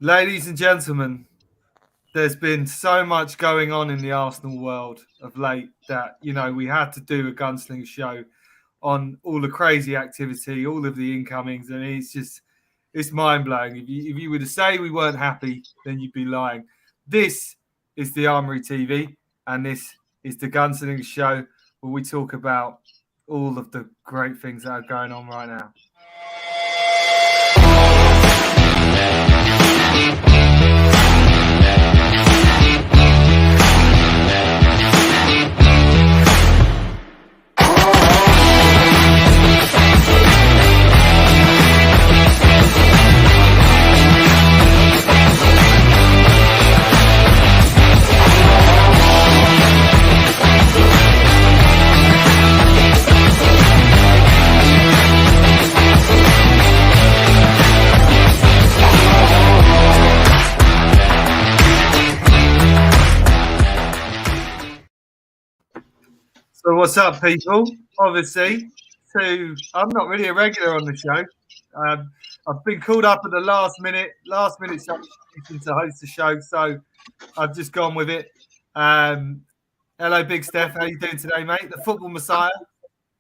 Ladies and gentlemen, there's been so much going on in the Arsenal world of late that, we had to do a Gunslinger show on all the crazy activity, all of the incomings, and it's mind-blowing. If you were to say we weren't happy, then you'd be lying. This is the Armory TV, and this is the Gunslinger show where we talk about all of the great things that are going on right now. So what's up, people? Obviously, I'm not really a regular on the show. I've been called up at the last minute substitution to host the show, so I've just gone with it. Hello, Big Steph. How you doing today, mate? The football messiah.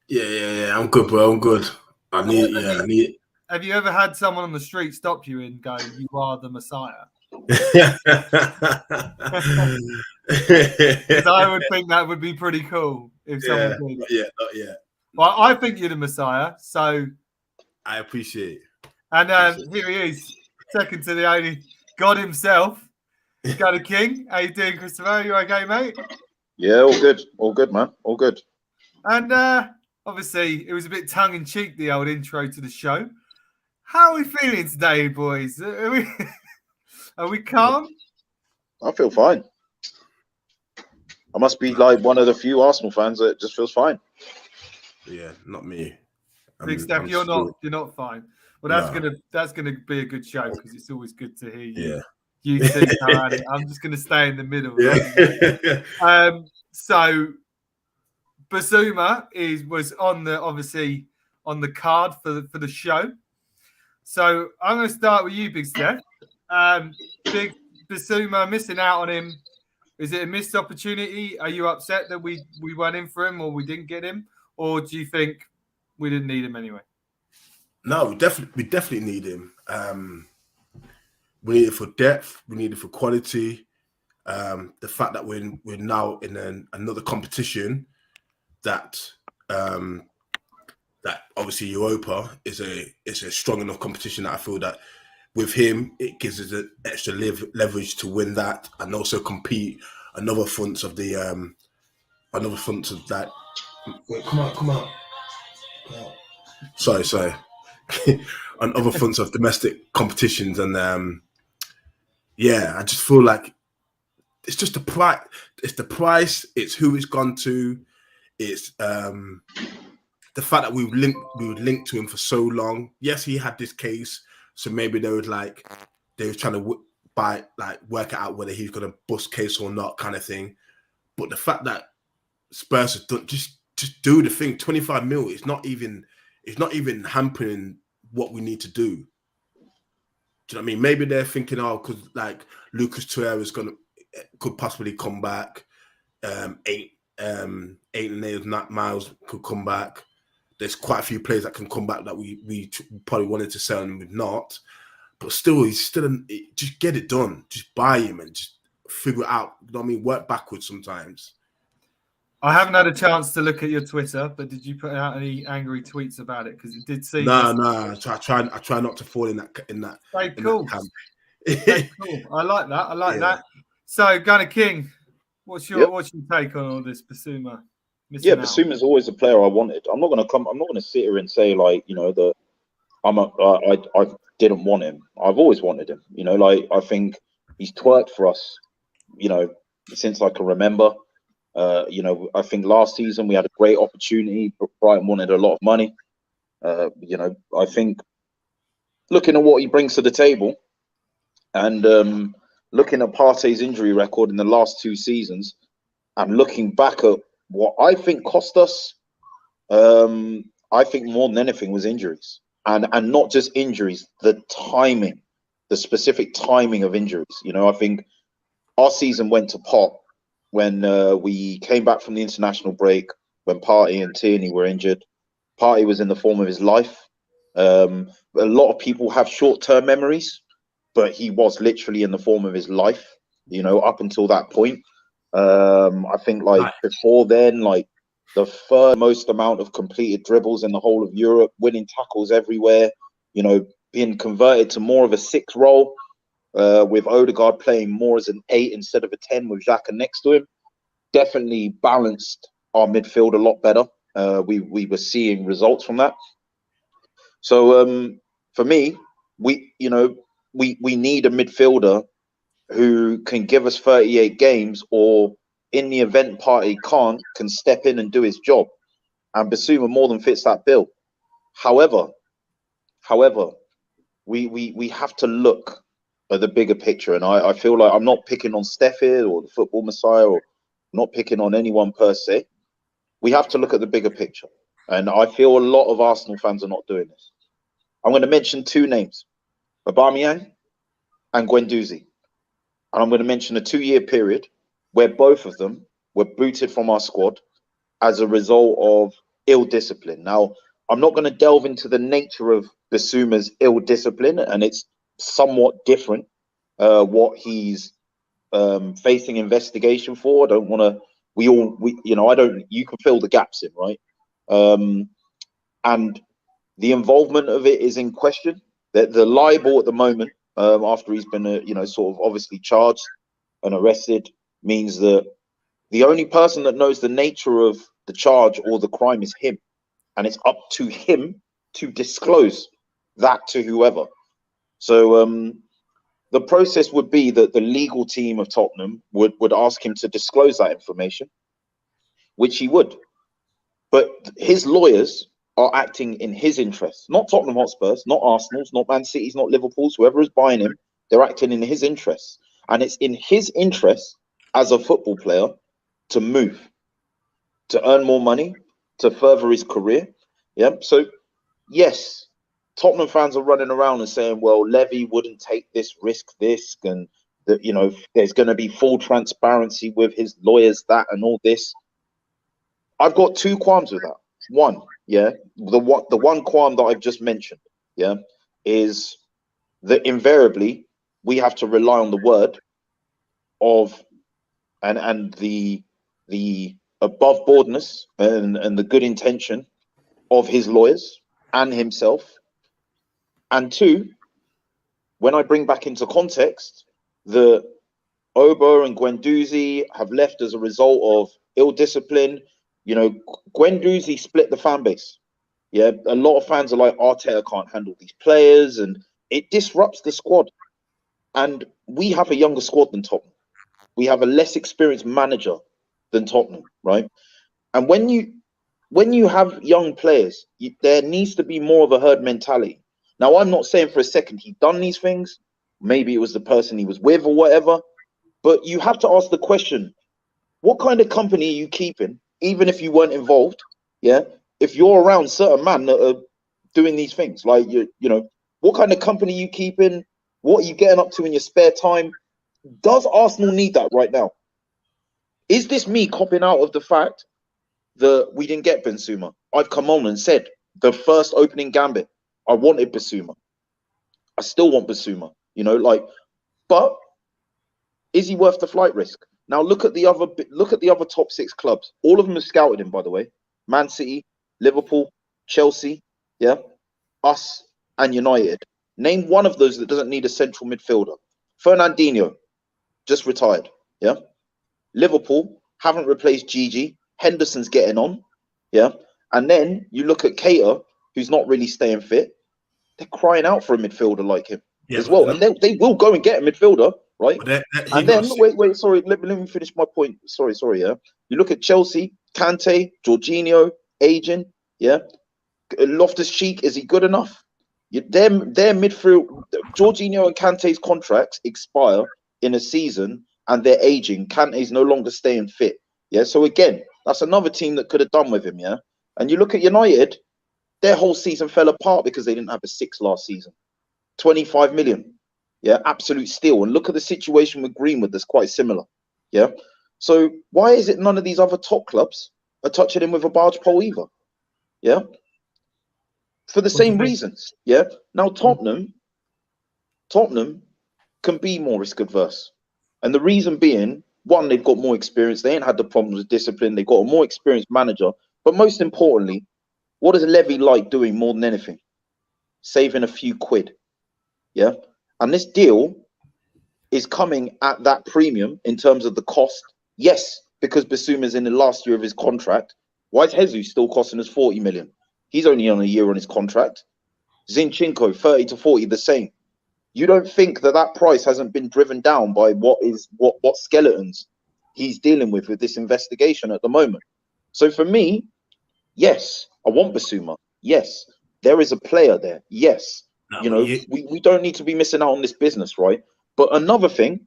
Yeah. I'm good, bro. I'm good. I need it. Have you ever had someone on the street stop you and go, "You are the messiah"? Because I would think that would be pretty cool if someone did. Not yet. Well, I think you're the messiah, so I appreciate it. And here he is, second to the only God himself, Gunner King. How you doing, Christopher? You okay, mate? Yeah, all good, man, all good. And obviously, it was a bit tongue-in-cheek, the old intro to the show. How are we feeling today, boys? Are we calm? I feel fine. I must be like one of the few Arsenal fans that just feels fine. Yeah, not me. Big Steph, you're not fine. Well, that's gonna be a good show because it's always good to hear you. Yeah. You two are at it. I'm just gonna stay in the middle. Yeah. So Bissouma was on the card for the show. So I'm gonna start with you, Big Steph. Big Bissouma, missing out on him. Is it a missed opportunity? Are you upset that we went in for him or we didn't get him? Or do you think we didn't need him anyway? No, we definitely need him. We need it for depth. We need it for quality. The fact that we're now in another competition that obviously Europa is a strong enough competition that I feel that with him it gives us an extra leverage to win that and also compete another fronts of that. Wait, come out. Sorry. On other fronts of domestic competitions, and I just feel like it's just the price. It's the price. It's who it's gone to. It's the fact that we were linked to him for so long. Yes, he had this case, so maybe they were trying to work it out whether he's going to bust case or not, kind of thing. But the fact that Spurs have done just do the thing. 25 mil. It's not even hampering what we need to do. Do you know what I mean? Maybe they're thinking, because like Lucas Torreira could possibly come back. Eight and 8 miles could come back. There's quite a few players that can come back that we probably wanted to sell and we've not. But still, just get it done. Just buy him and just figure it out. You know what I mean? Work backwards sometimes. I haven't had a chance to look at your Twitter, but did you put out any angry tweets about it? Because it did seem. No. I try not to fall in that. Very cool. Cool. I like that. So, Gunner King, what's your take on all this, Bissouma? Bissouma's always a player I wanted. I'm not going to sit here and say that I didn't want him. I've always wanted him. I think he's twerked for us. Since I can remember. I think last season we had a great opportunity, but Brighton wanted a lot of money. I think looking at what he brings to the table and looking at Partey's injury record in the last 2 seasons and looking back at what I think cost us, I think more than anything was injuries. And not just injuries, the timing the specific timing of injuries. You know, I think our season went to pot when we came back from the international break, when Partey and Tierney were injured. Partey was in the form of his life. A lot of people have short-term memories, but he was literally in the form of his life, you know, up until that point. I think like before then, like the third most amount of completed dribbles in the whole of Europe, winning tackles everywhere, you know, being converted to more of a 6 role, with Odegaard playing more as an 8 instead of a 10 with Xhaka next to him, definitely balanced our midfield a lot better. We were seeing results from that. So for me, we need a midfielder who can give us 38 games, or in the event Partey can't, can step in and do his job. And Bissouma more than fits that bill. However, we have to look at the bigger picture. And I feel like I'm not picking on Steph here or the football messiah, or not picking on anyone per se. We have to look at the bigger picture. And I feel a lot of Arsenal fans are not doing this. I'm going to mention 2 names, Aubameyang and Guendouzi. And I'm going to mention a 2-year period where both of them were booted from our squad as a result of ill discipline. Now, I'm not going to delve into the nature of Bissouma's ill discipline, and it's somewhat different what he's facing investigation for. I don't want to. You can fill the gaps in, right? And the involvement of it is in question. The libel at the moment, after he's been, sort of obviously charged and arrested, means that the only person that knows the nature of the charge or the crime is him. And it's up to him to disclose that to whoever. So the process would be that the legal team of Tottenham would ask him to disclose that information, which he would. But his lawyers are acting in his interests, not Tottenham Hotspur's, not Arsenal's, not Man City's, not Liverpool's, whoever is buying him. They're acting in his interests. And it's in his interests as a football player to move, to earn more money, to further his career. Yeah. So, yes, Tottenham fans are running around and saying, well, Levy wouldn't take this risk, and that, you know, there's going to be full transparency with his lawyers, that and all this. I've got 2 qualms with that. One, yeah, the one qualm that I've just mentioned, yeah, is that invariably we have to rely on the word of and the above boardness and the good intention of his lawyers and himself. And 2, when I bring back into context that Oba and Guendouzi have left as a result of ill discipline. You know, Guendouzi split the fan base. Yeah, a lot of fans are like, Arteta can't handle these players, and it disrupts the squad. And we have a younger squad than Tottenham. We have a less experienced manager than Tottenham, right? And when you have young players, there needs to be more of a herd mentality. Now, I'm not saying for a second he'd done these things. Maybe it was the person he was with or whatever. But you have to ask the question, what kind of company are you keeping? Even if you weren't involved, yeah. If you're around certain men that are doing these things, like you know, what kind of company are you keeping? What are you getting up to in your spare time? Does Arsenal need that right now? Is this me copping out of the fact that we didn't get Bissouma? I've come on and said the first opening gambit, I wanted Bissouma. I still want Bissouma. You know, like, but is he worth the flight risk? Now look at the other top 6 clubs. All of them have scouted him, by the way. Man City, Liverpool, Chelsea, yeah, us and United. Name one of those that doesn't need a central midfielder. Fernandinho, just retired, yeah. Liverpool haven't replaced Gigi. Henderson's getting on, yeah. And then you look at Keita, who's not really staying fit. They're crying out for a midfielder like him as well. And they will go and get a midfielder. Right, and then wait. Sorry, let me finish my point. Sorry. Yeah, you look at Chelsea, Kante, Jorginho, aging. Yeah, Loftus-Cheek, is he good enough? Their midfield, Jorginho and Kante's contracts expire in a season, and they're aging. Kante's no longer staying fit. Yeah, so again, that's another team that could have done with him. Yeah, and you look at United, their whole season fell apart because they didn't have a 6 last season. 25 million. Yeah, absolute steal. And look at the situation with Greenwood. That's quite similar. Yeah. So why is it none of these other top clubs are touching him with a barge pole either? Yeah. For the same reasons. Yeah. Now Tottenham can be more risk adverse. And the reason being, one, they've got more experience. They ain't had the problems with discipline. They've got a more experienced manager. But most importantly, what does Levy like doing more than anything? Saving a few quid. Yeah. And this deal is coming at that premium in terms of the cost. Yes, because Bissouma's in the last year of his contract. Why is Jesus still costing us 40 million? He's only on a year on his contract. Zinchenko, 30 to 40, the same. You don't think that that price hasn't been driven down by what skeletons he's dealing with this investigation at the moment? So for me, yes, I want Bissouma. Yes, there is a player there. Yes, No, we don't need to be missing out on this business, right? But another thing,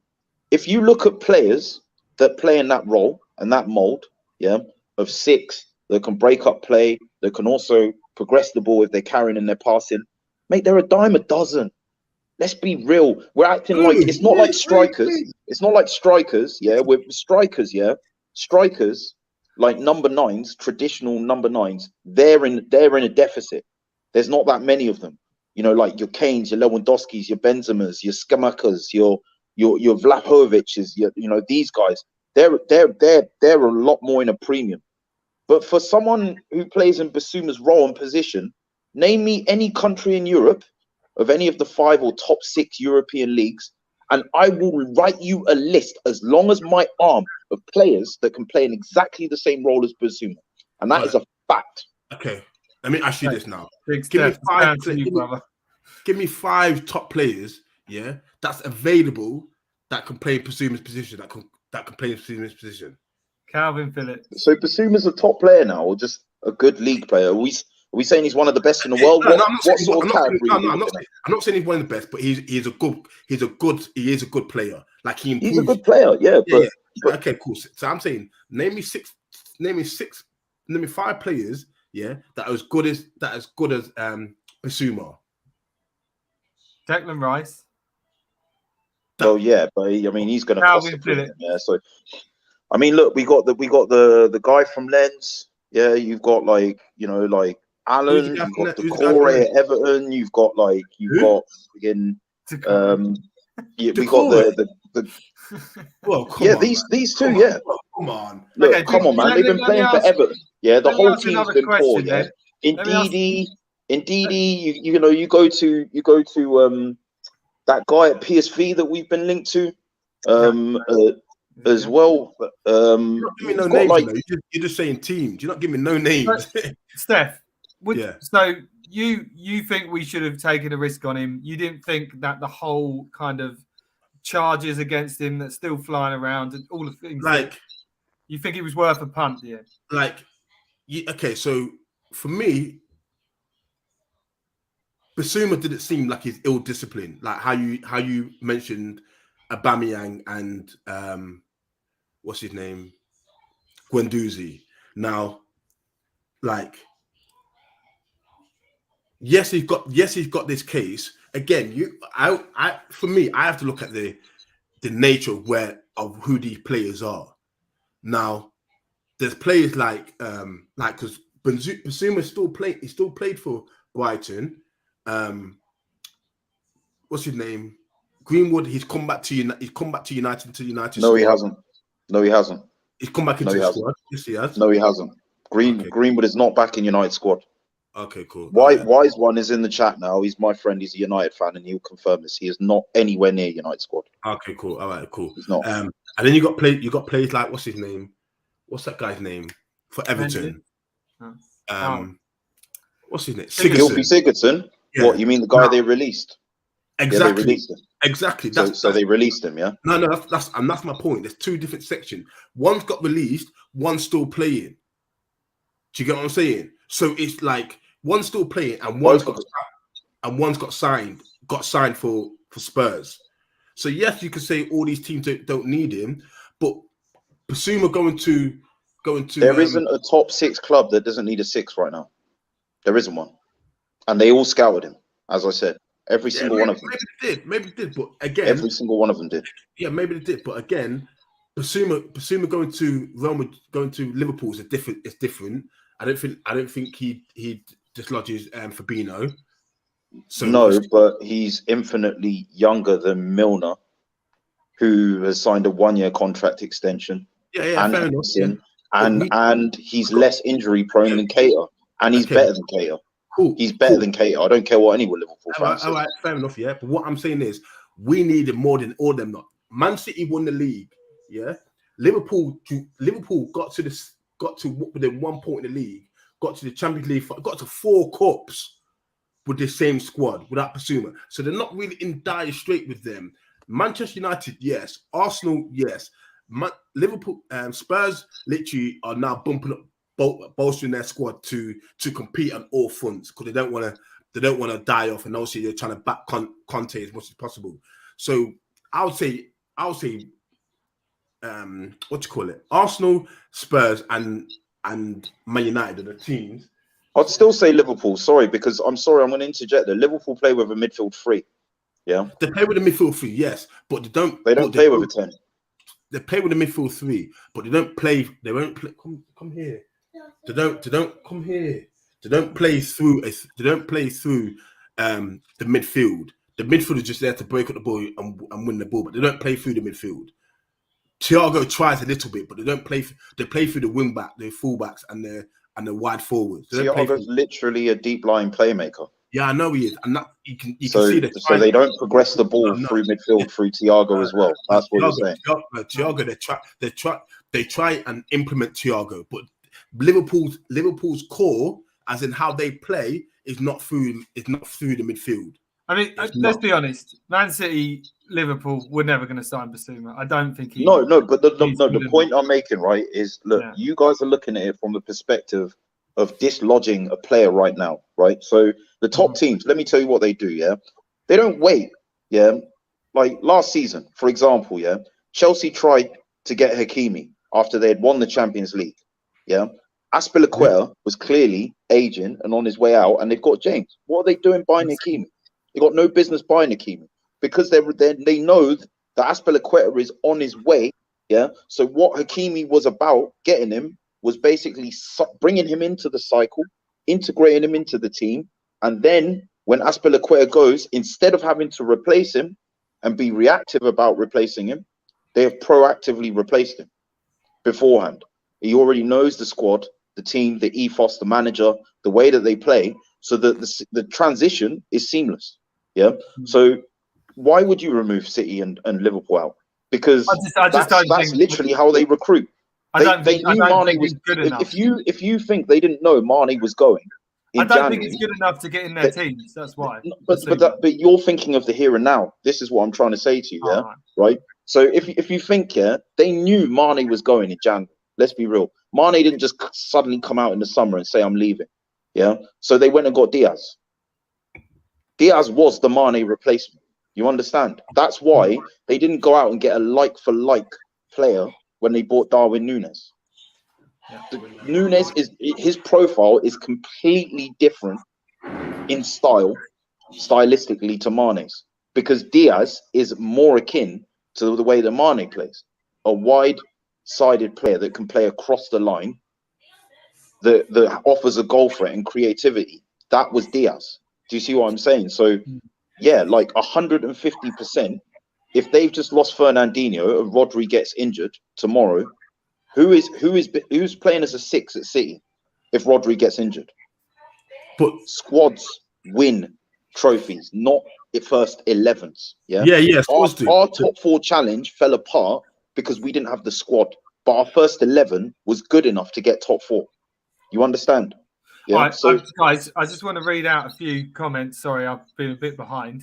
if you look at players that play in that role and that mold, yeah, of six, that can break up play, that can also progress the ball if they're carrying and they're passing, mate, they're a dime a dozen. Let's be real. We're acting like it's not like strikers. It's not like strikers. Yeah, we're strikers. Yeah, strikers like number nines, traditional number nines. They're in a deficit. There's not that many of them. You know, like your Kanes, your Lewandowskis, your Benzemas, your Skamakas, your Vlahovic's. These guys. They're a lot more in a premium. But for someone who plays in Bissouma's role and position, name me any country in Europe of any of the 5 or top 6 European leagues, and I will write you a list as long as my arm of players that can play in exactly the same role as Bissouma. And that is a fact. Okay. Let me ask you this now. Give me 5 top players, yeah, that's available that can play in Bissouma's position, that can play in Bissouma's position. Calvin Phillips. So Bissouma's a top player now, or just a good league player? Are we saying he's one of the best in the world? I'm not saying he's one of the best, but he is a good player. Like he's a good player, yeah. But okay, cool. So I'm saying name me 5 players, yeah, that are as good as Bissouma. Declan Rice. Oh yeah, but I mean he's going to cost Phillips. Yeah, so I mean, look, we got the guy from Lens. Yeah, you've got Allen, you've got Decore at Everton, you've got again, we got the well, these two, yeah. Come on, look, okay, come on, man. They've been playing for Everton. Yeah, the whole team's been poor. Yeah, Indeedy, you go to that guy at PSV that we've been linked to, as well. You're not giving me no names. You're just saying teams. You're not giving me no names. Steph. So you think we should have taken a risk on him? You didn't think that the whole kind of charges against him that's still flying around and all the things, you think he was worth a punt? Yeah. Okay, so for me, Bissouma didn't seem like he's ill-disciplined, like how you mentioned Aubameyang and what's his name, Guendouzi. Now, yes, he's got this case. Again, for me, I have to look at the nature of who these players are. Now, there's players because Bissouma still played for Brighton. What's his name? Greenwood. He's come back to United. No, he hasn't. He's come back into the squad. Yes, he has. No, he hasn't. Greenwood is not back in United squad. Okay, cool. Wise one is in the chat now. He's my friend. He's a United fan, and he'll confirm this. He is not anywhere near United squad. Okay, cool. All right, cool. He's not. And then you got players like what's his name? What's that guy's name for Everton? What's his name? Sigurdsson. Yeah. What you mean? The guy they released? Exactly. Yeah, they released him. Exactly. So they released him. Yeah. No, that's my point. There's 2 different sections. One's got released. One's still playing. Do you get what I'm saying? So it's like one's still playing and one's got signed for Spurs. So yes, you could say all these teams don't need him, but Bissouma going to. There isn't a top 6 club that doesn't need a 6 right now. There isn't one, and they all scouted him. As I said, Every single one of them. Maybe it did. But again, every single one of them did. Yeah, maybe they did. But again, Bissouma going to Liverpool is different. I don't think he dislodges Fabinho. So no, but he's infinitely younger than Milner, who has signed a 1-year contract extension. Yeah, and fair enough. Yeah. And he's less injury prone than Keita, and he's better than Keita. Cool. He's better than Keita. I don't care what anyone Liverpool fans say. All right, fair enough. Yeah, but what I'm saying is, we needed more than all them. Not Man City won the league. Yeah, Liverpool got to within 1 point in the league, got to the Champions League, got to 4 cups with the same squad without Bissouma. So they're not really in dire straight with them. Manchester United, yes. Arsenal, yes. Liverpool, Spurs, literally are now bumping up, bolstering their squad to compete on all fronts because they don't want to die off, and also they're trying to back Conte as much as possible. So I would say, what you call it? Arsenal, Spurs, and Man United are the teams. I'd still say Liverpool. Sorry, because I'm going to interject there. Liverpool play with a midfield 3. Yeah, they play with a midfield 3, yes, but they don't play with a 10. They play with a midfield 3, but they don't play. They won't play. Come here. They don't come here. They don't play through. They don't play through the midfield. The midfield is just there to break up the ball and win the ball, but they don't play through the midfield. Thiago tries a little bit, but they don't play. They play through the wing back, the fullbacks, and the wide forwards. Thiago's literally a deep line playmaker. Yeah, I know he is, and that you can see that. So they don't progress the ball through midfield through Thiago as well. That's what you're saying. Thiago, they try and implement Thiago, but Liverpool's core, as in how they play, is not through the midfield. I mean, let's be honest. Man City, Liverpool, we're never going to sign Bissouma. I don't think he. No. But the point I'm making, right, is look, you guys are looking at it from the perspective of dislodging a player right now, right? So the top teams, let me tell you what they do. Yeah, they don't wait. Yeah, like last season, for example. Yeah, Chelsea tried to get Hakimi after they had won the Champions League. Yeah, Azpilicueta was clearly aging and on his way out, and they've got James. What are they doing buying Hakimi? They got no business buying Hakimi because they know that Azpilicueta is on his way. Yeah, so what Hakimi was about getting him was basically bringing him into the cycle, integrating him into the team, and then when Azpilicueta goes, instead of having to replace him and be reactive about replacing him, they have proactively replaced him beforehand. He already knows the squad, the team, the ethos, the manager, the way that they play, so that the transition is seamless. Yeah. So why would you remove City and Liverpool out? Because that's literally how they recruit. They knew Mane was good enough. If you think they didn't know Mane was going, I don't think it's good enough to get in their teams. That's why. But you're thinking of the here and now. This is what I'm trying to say to you. Yeah, right. So if you think they knew Mane was going in January. Let's be real. Mane didn't just suddenly come out in the summer and say I'm leaving. Yeah. So they went and got Diaz. Diaz was the Mane replacement. You understand? That's why they didn't go out and get a like for like player when they bought Darwin Núñez. Núñez his profile is completely different in stylistically to Mane's, because Diaz is more akin to the way that Mane plays, a wide-sided player that can play across the line, that offers a goal threat and creativity. That was Diaz. Do you see what I'm saying? So, yeah, like 150%. If they've just lost Fernandinho and Rodri gets injured tomorrow, who's playing as a 6 at City if Rodri gets injured? But squads win trophies, not at first 11s. Yeah. Our top 4 challenge fell apart because we didn't have the squad, but our first 11 was good enough to get top 4. You understand? Yeah. All right, so guys, I just want to read out a few comments. Sorry, I've been a bit behind.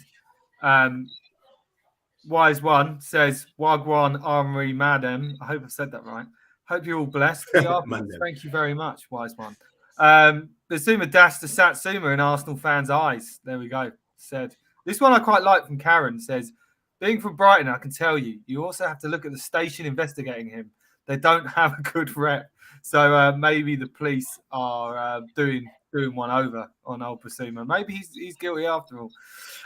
Wise One says, Wagwan Armory Madam. I hope I said that right. Hope you're all blessed. Thank you very much, Wise One. Bissouma dashed the Satsuma in Arsenal fans' eyes. There we go. Said this one I quite like from Karen. Says, being from Brighton, I can tell you, you also have to look at the station investigating him. They don't have a good rep. So maybe the police are doing doing one over on old Bissouma. Maybe he's guilty after all.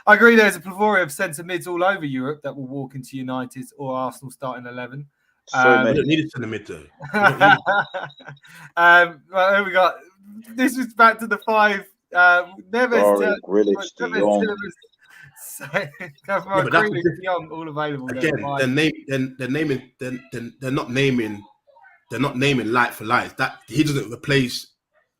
I agree. There's a plethora of centre mids all over Europe that will walk into United or Arsenal starting 11. So We many. don't need it in the mid though. Well, here we got. This is back to the 5. Neves, Grealish, De Jong. but that's Young, all available. Again, they're not naming light for light. That he doesn't replace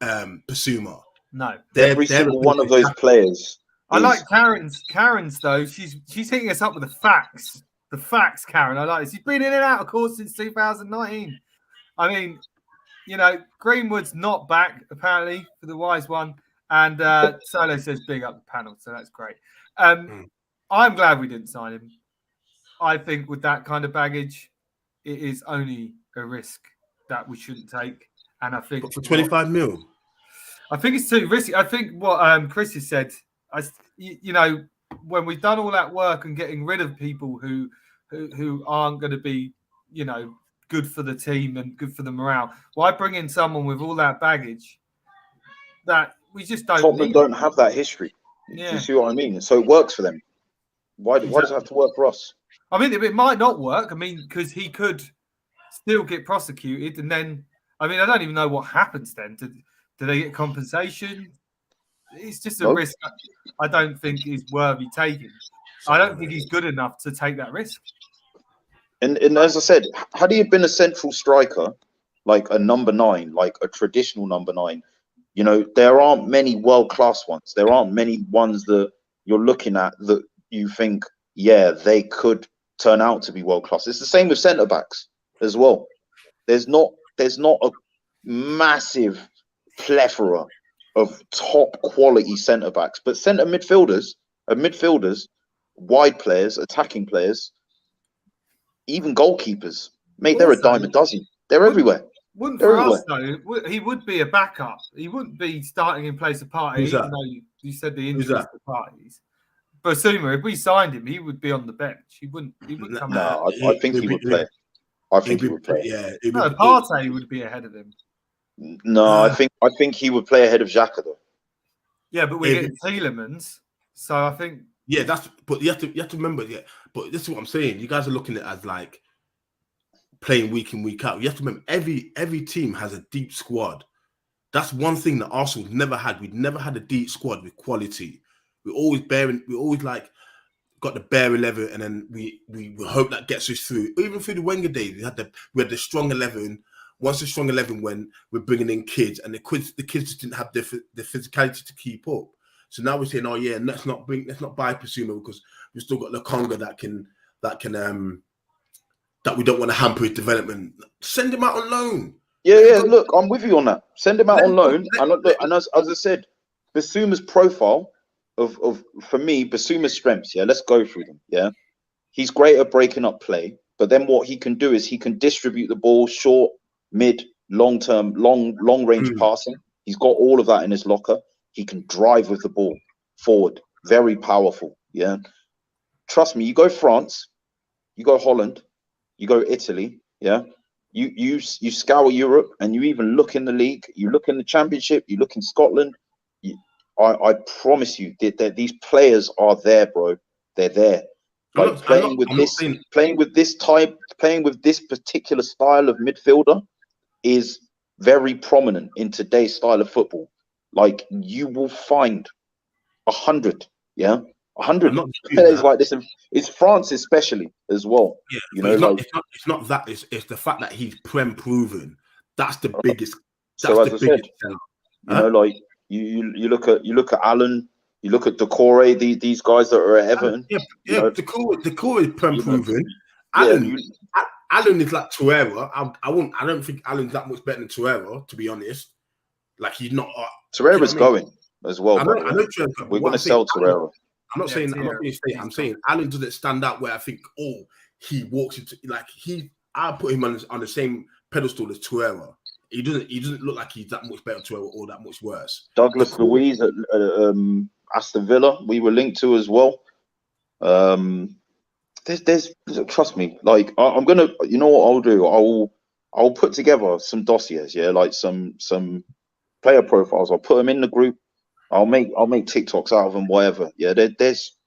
Bissouma. No, every single one of those players. I like Karen's though. She's hitting us up with the facts. The facts, Karen. I like this. She's been in and out of course since 2019. I mean, you know, Greenwood's not back apparently for the wise one, and Solo says big up the panel, so that's great. I'm glad we didn't sign him. I think with that kind of baggage, it is only a risk that we shouldn't take. And I think but for 25 mil, I think it's too risky. I think what Chris has said, you know, when we've done all that work and getting rid of people who aren't going to be, you know, good for the team and good for the morale, why bring in someone with all that baggage that we just don't Tottenham don't have that history. Yeah. Do you see what I mean? So it works for them. Why does it have to work for us? I mean, it might not work. I mean, because he could still get prosecuted, and then, I mean, I don't even know what happens then. Do they get compensation? It's just a risk I don't think is worthy taking. I don't think he's good enough to take that risk. And as I said, had he been a central striker, like a number 9, like a traditional number 9, you know, there aren't many world-class ones. There aren't many ones that you're looking at that you think, yeah, they could turn out to be world-class. It's the same with centre-backs as well. There's not a massive plethora of top-quality centre-backs, but centre midfielders, wide players, attacking players, even goalkeepers, mate, they're a dime a dozen. They're everywhere. For us, though, he would be a backup. He wouldn't be starting in place of Partey, even though you said the injuries to Parties. Bissouma, if we signed him, he would be on the bench. He wouldn't come out. I think he would play. I think he would play. Yeah. Partey would be ahead of him. No, I think he would play ahead of Xhaka, though. Yeah, but we're getting Tielemans, so I think. Yeah, but you have to remember, but this is what I'm saying. You guys are looking at it as like playing week in, week out. You have to remember every team has a deep squad. That's one thing that Arsenal never had. We'd never had a deep squad with quality. We always like got the bare 11, and then we hope that gets us through. Even through the Wenger days, we had the strong 11. Once the strong 11 when we're bringing in kids, and the kids just didn't have the physicality to keep up. So now we're saying, oh yeah, let's not buy Bissouma because we've still got Lokonga that we don't want to hamper his development. Send him out on loan. Yeah. Look, I'm with you on that. Send him out on loan. And as I said, Bissouma's profile for me, Bissouma's strengths. Yeah, let's go through them. Yeah, he's great at breaking up play, but then what he can do is he can distribute the ball short, mid, long term, long range passing. He's got all of that in his locker. He can drive with the ball forward. Very powerful. Yeah. Trust me, you go France, you go Holland, you go Italy. Yeah. You scour Europe, and you even look in the league, you look in the Championship, you look in Scotland. I promise you that these players are there, bro. They're there. Like playing with this particular style of midfielder is very prominent in today's style of football. Like you will find 100, 100 players like this. It's France especially as well. Yeah, you know, it's not that. It's the fact that he's prem proven. That's the biggest. So as I said, you know, like you look at Allen, you look at Decore, these guys that are at Everton. Decore is prem proven. Allen is like Torreira. I don't think Allen's that much better than Torreira, to be honest. Like he's not. Torreira's going as well. I know we're going to sell Torreira. I'm not saying. I'm saying Allen doesn't stand out where I think. Oh, he walks into like he. I put him on the same pedestal as Torreira. He doesn't look like he's that much better Torreira or that much worse. Douglas Luiz at Aston Villa, we were linked to as well. There's trust me. Like I'm gonna. You know what I'll do? I'll put together some dossiers. Yeah, like some player profiles. I'll put them in the group. I'll make TikToks out of them, whatever. Yeah, there's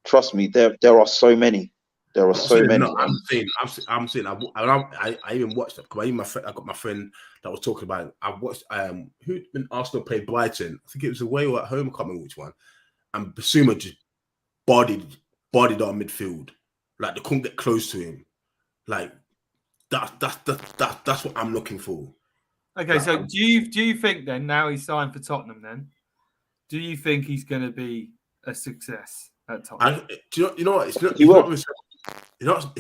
trust me, there are so many. There are so many. No, I'm saying. I even watched it because I got my friend that was talking about it. I watched who when Arsenal played Brighton. I think it was away or at home. I can't remember which one. And Bissouma just bodied our midfield. Like they couldn't get close to him. Like that's what I'm looking for. Okay, so do you think then now he's signed for Tottenham? Then do you think he's going to be a success at Tottenham? You know what? It's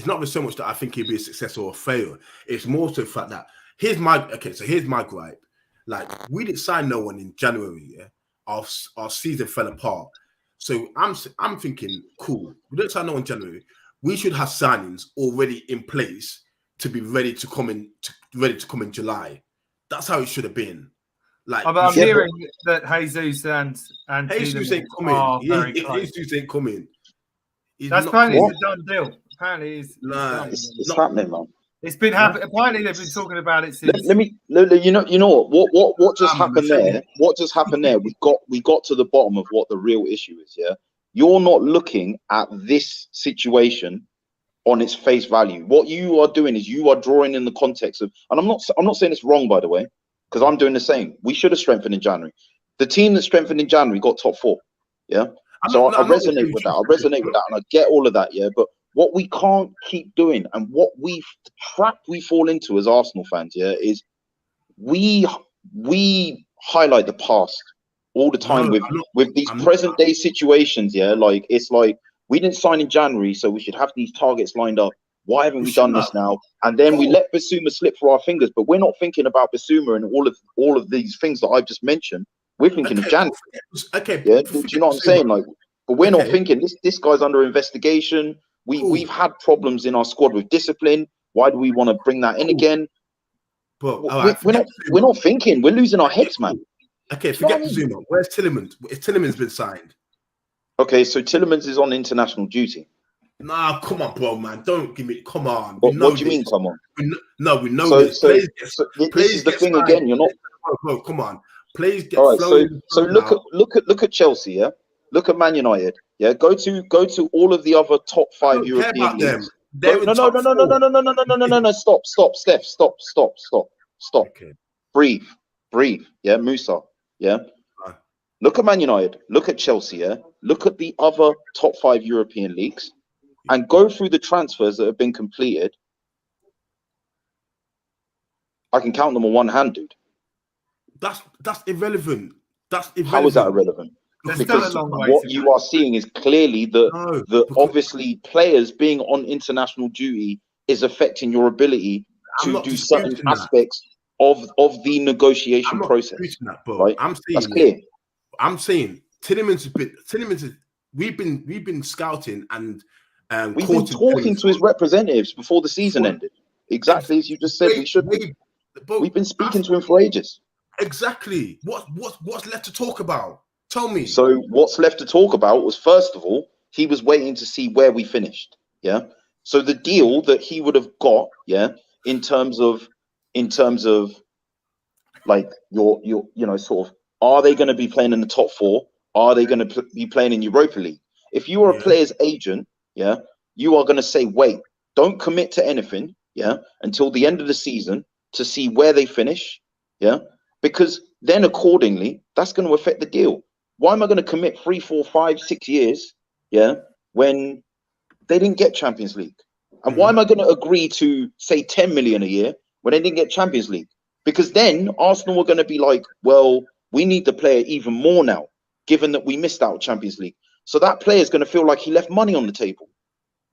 not so much that I think he'll be a success or a failure. It's more to the fact that here's my gripe. Like we didn't sign no one in January. Yeah, our season fell apart. So I'm thinking, cool. We didn't sign no one in January. We should have signings already in place to be ready to come in July. That's how it should have been. Like I'm hearing that Jesus and Jesus ain't coming. Jesus ain't coming. That's apparently a done deal. Apparently, it's happening, man. It's been happening. Apparently, they've been talking about it since. You know what just happened there? What just happened there? We got to the bottom of what the real issue is. Yeah, you're not looking at this situation on its face value. What you are doing is you are drawing in the context of, and I'm not saying it's wrong, by the way, because I'm doing the same. We should have strengthened in January. The team that strengthened in January got top 4. Yeah. I resonate with that. And I get all of that. Yeah. But what we can't keep doing and what the trap we fall into as Arsenal fans, yeah, is we highlight the past all the time with these present day situations. Yeah. Like, it's like, we didn't sign in January, so we should have these targets lined up. Why haven't we done this now? And then we let Bissouma slip through our fingers, but we're not thinking about Bissouma and all of these things that I've just mentioned. We're thinking of January. Okay. Yeah. Do you know what I'm saying? Like, but we're not thinking this guy's under investigation. We've had problems in our squad with discipline. Why do we want to bring that in again? But we're not thinking. We're losing our heads, man. Okay, forget Bissouma. Where's Tielemans? Tielemans been signed? Okay, so Tielemans is on international duty. Nah, come on, bro, man. Don't give me. Come on. What do you mean, come on? We know this. This is the thing again. You're not. Bro, come on. Players get all right. So look at Chelsea. Yeah. Look at Man United. Yeah. Go to all of the other top 5 European leagues. No. Stop, Steph. Stop. Okay. Breathe. Yeah. Musa. Yeah. Look at Man United. Look at Chelsea. Yeah. Look at the other top 5 European leagues, and go through the transfers that have been completed. I can count them on one hand, dude. That's irrelevant. How is that irrelevant? Because what you are seeing is clearly that obviously players being on international duty is affecting your ability to do certain aspects of the negotiation process. That, bro. Right? That's clear. I'm saying we've been scouting and we've been talking to his representatives before the season ended. Exactly as you just said, we should be. We've been speaking to him for ages. Exactly. What's left to talk about? Tell me. So what's left to talk about was, first of all, he was waiting to see where we finished. Yeah. So the deal that he would have got, yeah, in terms of like your sort of, are they going to be playing in the top 4? Are they going to be playing in Europa League? If you are a player's agent, yeah, you are going to say, wait, don't commit to anything, yeah, until the end of the season to see where they finish, yeah, because then accordingly, that's going to affect the deal. Why am I going to commit 3, 4, 5, 6 years, yeah, when they didn't get Champions League? And why am I going to agree to, say, 10 million a year when they didn't get Champions League? Because then Arsenal were going to be like, well, we need the player even more now, given that we missed out on Champions League. So that player is going to feel like he left money on the table.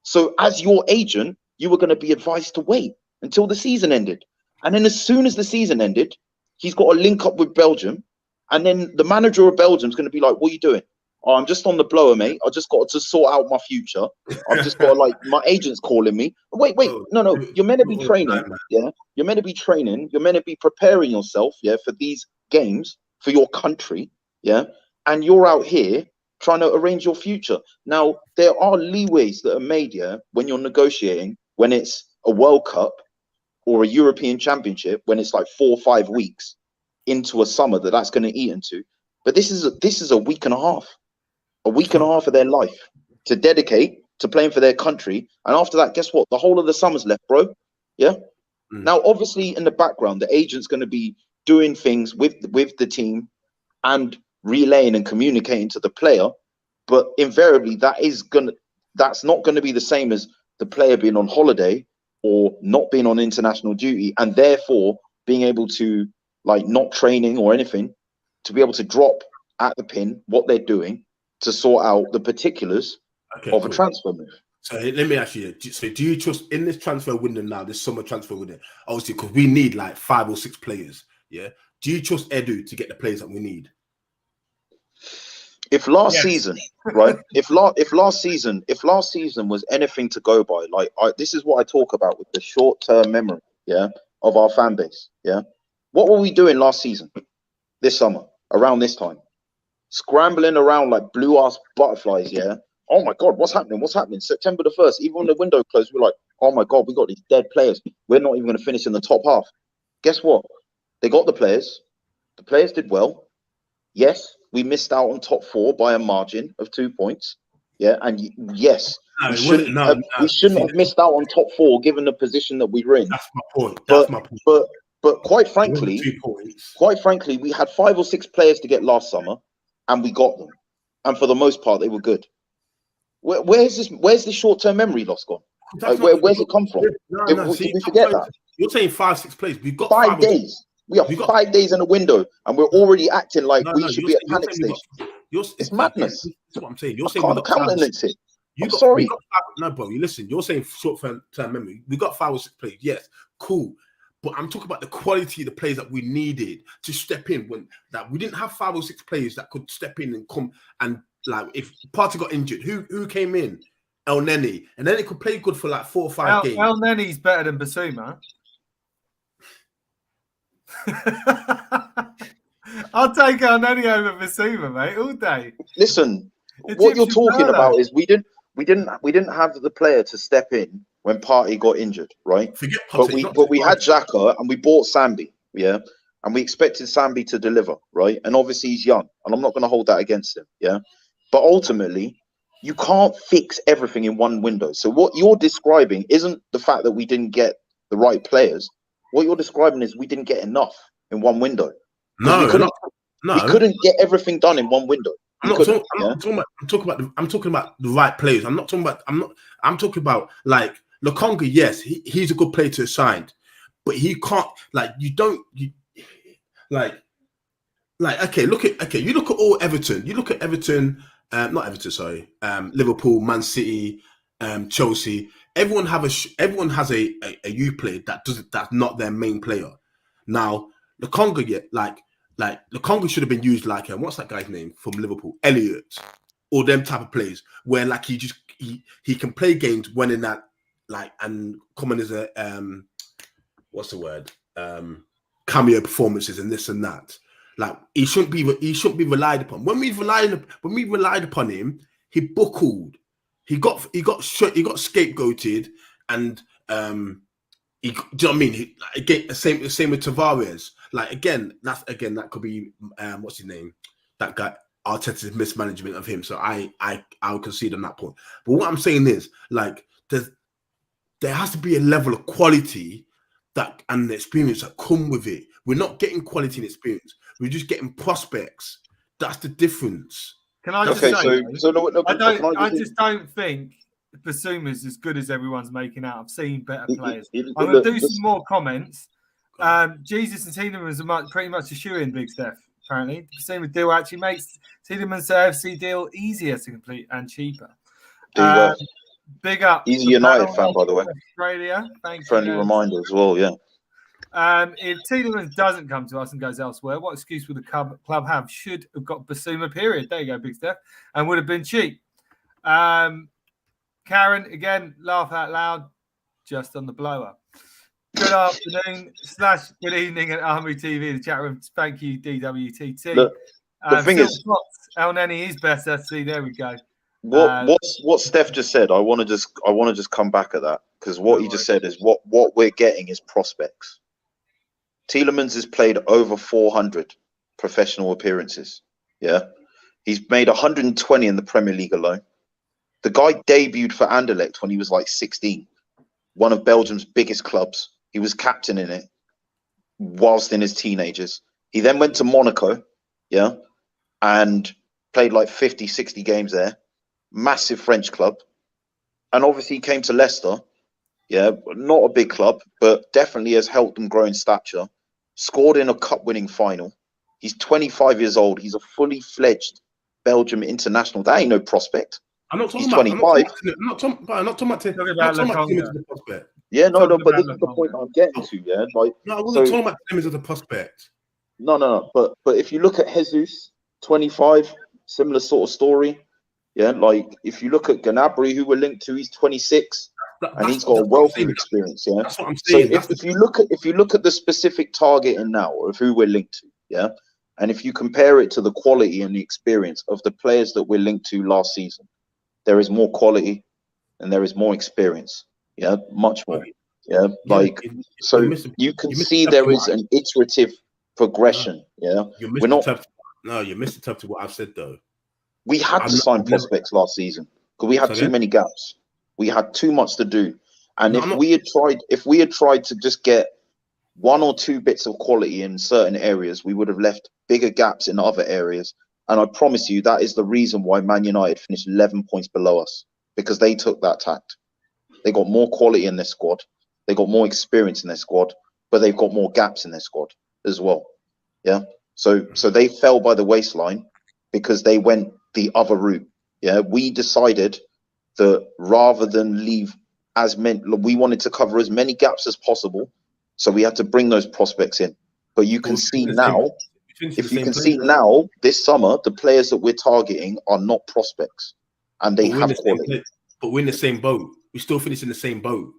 So as your agent, you were going to be advised to wait until the season ended. And then as soon as the season ended, he's got to link up with Belgium. And then the manager of Belgium is going to be like, what are you doing? Oh, I'm just on the blower, mate. I just got to sort out my future. I've just got to, like, my agent's calling me. Wait. No. You're meant to be training. Yeah. You're meant to be training. You're meant to be preparing yourself, yeah, for these games, for your country. Yeah. And you're out here trying to arrange your future. Now, there are leeways that are made, yeah, when you're negotiating, when it's a World Cup or a European Championship, when it's like 4 or 5 weeks. into a summer that's going to eat into. But this is a week and a half of their life to dedicate to playing for their country. And after that, guess what? The whole of the summer's left, bro. Yeah. Now, obviously, in the background, the agent's going to be doing things with the team and relaying and communicating to the player. But invariably, that's not going to be the same as the player being on holiday or not being on international duty, and therefore being able to, like, not training or anything, to be able to drop at the pin what they're doing to sort out the particulars of a transfer move. So let me ask you, so do you trust in this transfer window now, this summer transfer window, obviously, because we need like 5 or 6 players, yeah? Do you trust Edu to get the players that we need? If last season, right? If last season was anything to go by, like this is what I talk about with the short-term memory, yeah, of our fan base, yeah. What were we doing last season, this summer, around this time? Scrambling around like blue-ass butterflies, yeah. Oh my God, what's happening? What's happening? September the 1st, even when the window closed, we're like, oh my God, we got these dead players. We're not even going to finish in the top half. Guess what? They got the players. The players did well. Yes, we missed out on top 4 by a margin of 2 points. Yeah, and yes, we shouldn't have missed out on top 4 given the position that we were in. That's my point. That's my point. But quite frankly, we had 5 or 6 players to get last summer, and we got them. And for the most part, they were good. Where's this short-term memory loss gone? Where's it come from? Did we forget that? You're saying 5, 6 players. We've got 5 days. We are 5 days in a window, and we're already acting like we should be at panic station. It's madness. That's what I'm saying. You're saying can't countenance it. I'm sorry. No, bro. You listen. You're saying short-term memory. We got 5 or 6 players. Yes, cool. But I'm talking about the quality of the players that we needed to step in when that we didn't have 5 or 6 players that could step in and come and, like, if Partey got injured, who came in? El Neni, and then it could play good for like 4 or 5 games. El Neni's better than Bissouma. I'll take El Neni over Bissouma, mate, all day. Listen, what you're talking about is we didn't have the player to step in when Partey got injured, right? Forget Partey, but we had Xhaka and we bought Sambi, yeah, and we expected Sambi to deliver, right? And obviously he's young, and I'm not going to hold that against him, yeah. But ultimately, you can't fix everything in one window. So what you're describing isn't the fact that we didn't get the right players. What you're describing is we didn't get enough in one window. We couldn't get everything done in one window. I'm talking about the right players. I'm talking about like Lokonga. Yes, he's a good player to assign, but he can't, like, okay, you look at all Everton. You look at Everton, Liverpool, Man City, Chelsea. Everyone has a youth player that's not their main player. Now Lokonga, Lokonga should have been used like what's that guy's name from Liverpool, Elliott, or them type of players where like he can play games when in that, like, and come in as a cameo performances and this and that. Like, he shouldn't be relied upon. When we relied upon him, he buckled. He got scapegoated, and do you know what I mean? The same with Tavares. Like, that could be what's his name? That guy, Arteta's mismanagement of him. So I would concede on that point. But what I'm saying is, like, there has to be a level of quality that and the experience that come with it. We're not getting quality and experience. We're just getting prospects. That's the difference. Can I just say? I just don't think Bissouma is as good as everyone's making out. I've seen better players. I'm going to do some more comments. Jesus and Tielemans are pretty much a shoe-in, Big Steph. Apparently, the Bissouma deal actually makes Tielemans' AFC deal easier to complete and cheaper. Big up. He's a United fan, by the way. Australia. Thanks. Friendly reminder as well, yeah. If Tielemans doesn't come to us and goes elsewhere, what excuse would the club have? Should have got Bissouma, period. There you go, Big Steph. And would have been cheap. Karen, again, laugh out loud, just on the blower. Good afternoon / good evening at Army TV, the chat room. Thank you, DWTT. Look, the thing is, El Neni is better. See, there we go. What Steph just said, I want to just come back at that, because what he just said is what we're getting is prospects. Tielemans has played over 400 professional appearances. Yeah. He's made 120 in the Premier League alone. The guy debuted for Anderlecht when he was like 16, one of Belgium's biggest clubs. He was captain in it whilst in his teenagers. He then went to Monaco, yeah, and played like 50, 60 games there. Massive French club. And obviously he came to Leicester, yeah, not a big club, but definitely has helped them grow in stature. Scored in a cup-winning final. He's 25 years old. He's a fully fledged Belgium international. That ain't no prospect. I'm not talking He's about. 25. I'm not talking about him as a prospect. Yeah, no, but this is the point I'm getting to. Yeah, like no, I wasn't talking about him as a prospect. No. But if you look at Jesus, 25, similar sort of story. Yeah, like if you look at Gnabry, who we're linked to, he's 26, and he's got a wealth of experience. Yeah, that's what I'm saying. So if you look at the specific target and now of who we're linked to, yeah, and if you compare it to the quality and the experience of the players that we're linked to last season, there is more quality and there is more experience. Yeah, much more. Yeah, like so you can see there is an iterative progression. Yeah, you missed the tough to what I've said though. We had to sign prospects last season because we had too many gaps. We had too much to do, and if we had tried to just get one or two bits of quality in certain areas, we would have left bigger gaps in other areas. And I promise you, that is the reason why Man United finished 11 points below us, because they took that tact. They got more quality in their squad. They got more experience in their squad, but they've got more gaps in their squad as well. Yeah. So they fell by the waistline because they went the other route. Yeah. We decided that rather than leave as many, we wanted to cover as many gaps as possible. So we had to bring those prospects in. But you can see now, now, this summer, the players that we're targeting are not prospects, and they have quality. But we're in the same boat. We still finish in the same boat.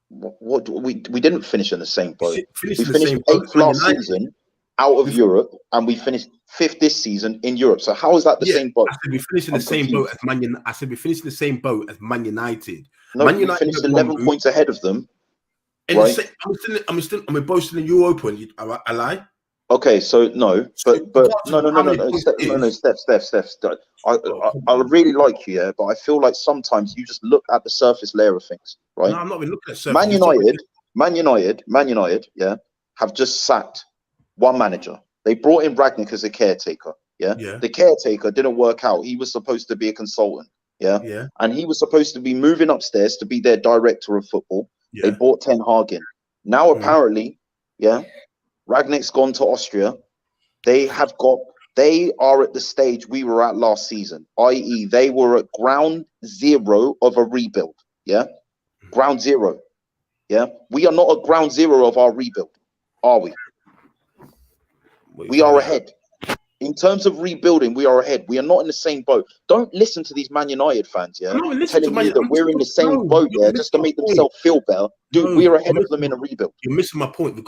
What we didn't finish in the same boat. We finished 8th last season out of Europe, and we finished 5th this season in Europe. So how is that the same boat? I said we finished in the same boat as Man United. I said we finished in the same boat as Man United. No, Man United finished 11 points ahead of them. Right? Am we both still in Europa? I lie. Okay, so no, but no, Steph. I really like you, yeah, but I feel like sometimes you just look at the surface layer of things, right? No, I'm not even looking at surface. Man United, yeah, have just sacked one manager. They brought in Ragnick as a caretaker, yeah. The caretaker didn't work out. He was supposed to be a consultant, yeah, and he was supposed to be moving upstairs to be their director of football. They bought Ten Hag in. Now apparently, Ragnick's gone to Austria. They are at the stage we were at last season, i.e. they were at ground zero of a rebuild. Yeah. Ground zero. Yeah. We are not at ground zero of our rebuild, are we? We are ahead. In terms of rebuilding, we are ahead. We are not in the same boat. Don't listen to these Man United fans, telling me that we're in the same boat, just to make themselves feel better. Dude, we are ahead of them in a rebuild. You're missing my point.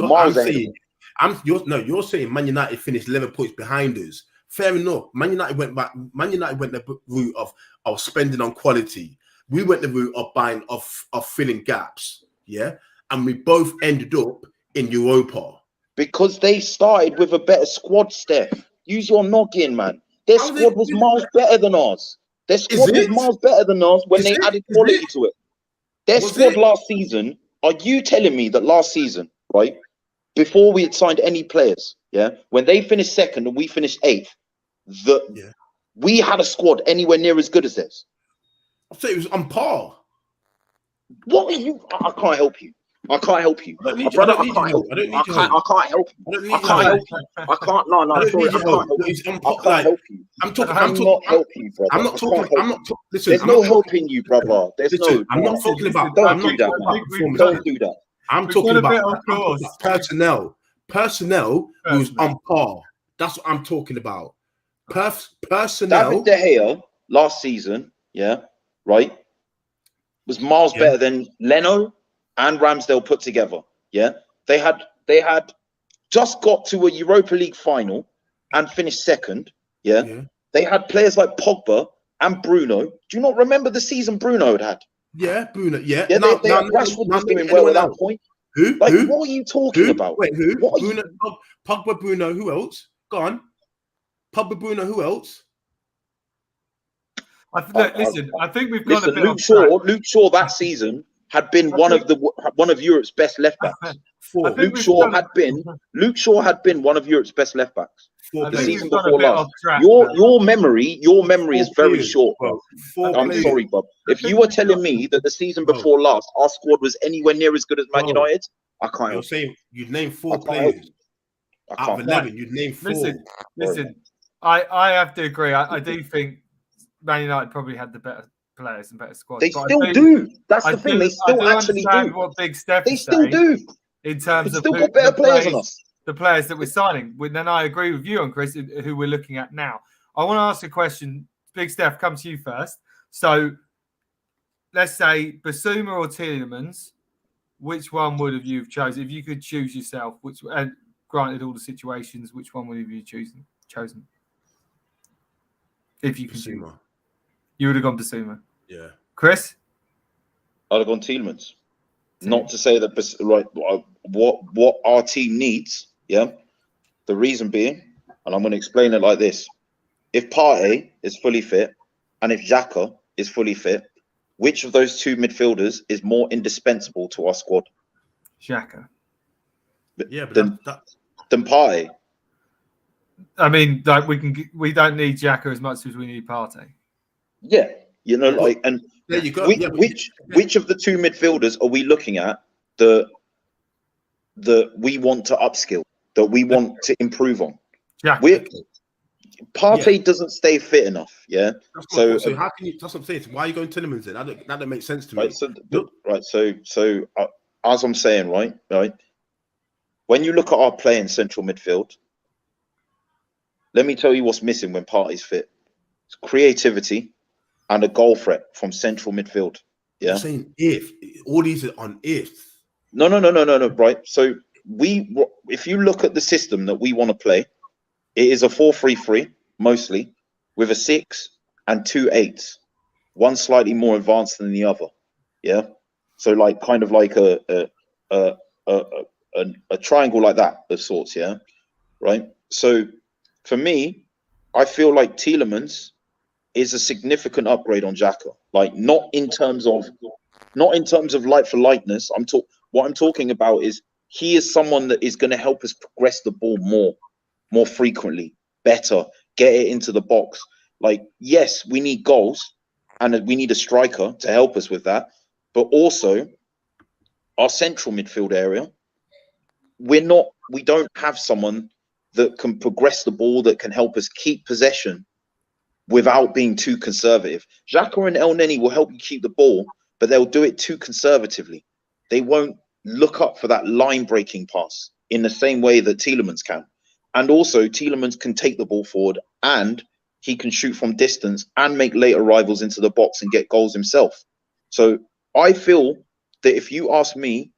You're saying Man United finished 11 points behind us. Fair enough. Man United went the route of spending on quality. We went the route of buying of filling gaps. Yeah, and we both ended up in Europa because they started with a better squad. Steph, use your noggin, man. Their squad was miles better than ours. Their squad was miles better than ours when they added quality to it. Their squad last season. Are you telling me that last season, right? Before we had signed any players, when they finished 2nd and we finished 8th, we had a squad anywhere near as good as theirs. I thought it was on par. What are you? I can't help you. I can't help you. I can't help you. I can't help you. I can't help you. I can't. No. I can't help you. I'm talking. I'm not talking. Listen, there's no helping you, brother. There's no. I'm not talking about. Don't do that. Don't do that. I'm talking about personnel who's on par. That's what I'm talking about. Personnel. David De Gea last season, was miles better than Leno and Ramsdale put together. Yeah, they had just got to a Europa League final and finished 2nd. Yeah, they had players like Pogba and Bruno. Do you not remember the season Bruno had? Yeah, Bruno. Yeah, Rashford was doing well at that point. Who? Like, Who? what are you talking Who? about? Wait, who? What are Bruno, Pogba, Bruno. Who else? Go on. Pogba, Bruno. Who else? Look, listen. I think we've got a Listen, bit off track. Luke Shaw that season had been one of Europe's best left backs. Four. Luke Shaw had been one of Europe's best left backs. Four The players. season before last. Your memory is very players, short, bro. bro. I'm Players. sorry, Bob. If you were telling me that the season before last our squad was anywhere near as good as Man United, I can't. You're saying you'd name 4 players out of 11. You'd name 4. Listen. I have to agree. I do think Man United probably had the better players and better squad. They still do. That's the thing. They still actually do. What Big Steph They still do. In terms of still got better players than us. The players that we're signing. Then I agree with you on Chris, who we're looking at now. I want to ask a question. Big Steph, come to you first. So let's say Bissouma or Tielemans. Which one would have you chosen if you could choose yourself? And granted all the situations, which one would have you chosen? If you could choose, you would have gone Bissouma. Yeah. Chris, I'd have gone Tielemans. Not to say that what our team needs. Yeah. The reason being, and I'm going to explain it like this: if Partey is fully fit, and if Xhaka is fully fit, which of those 2 midfielders is more indispensable to our squad? Xhaka. Yeah, but than Partey. I mean, like we don't need Xhaka as much as we need Partey. Yeah, and there you go. Which of the 2 midfielders are we looking at that we want to upskill, that we want to improve on? Partey doesn't stay fit enough. Yeah. So how can you? That's what I'm saying. Why are you going Tielemans then? That don't make sense to me. So as I'm saying, right. When you look at our play in central midfield, let me tell you what's missing when Partey's fit. It's creativity and a goal threat from central midfield. Yeah. I'm saying if all these are on if. No. Right. So if you look at the system that we want to play, it is a 4-3-3 mostly with a 6 and 2 8s, one slightly more advanced than the other. Yeah. So like kind of like a triangle like that of sorts. Yeah. Right. So for me, I feel like Tielemans is a significant upgrade on Xhaka. Like not in terms of like for likeness. What I'm talking about is he is someone that is going to help us progress the ball more frequently, better, get it into the box. Like, yes, we need goals and we need a striker to help us with that. But also our central midfield area, we don't have someone that can progress the ball, that can help us keep possession without being too conservative. Xhaka and El Neni will help you keep the ball, but they'll do it too conservatively. They won't look up for that line-breaking pass in the same way that Tielemans can. And also, Tielemans can take the ball forward and he can shoot from distance and make late arrivals into the box and get goals himself. So I feel that if you ask me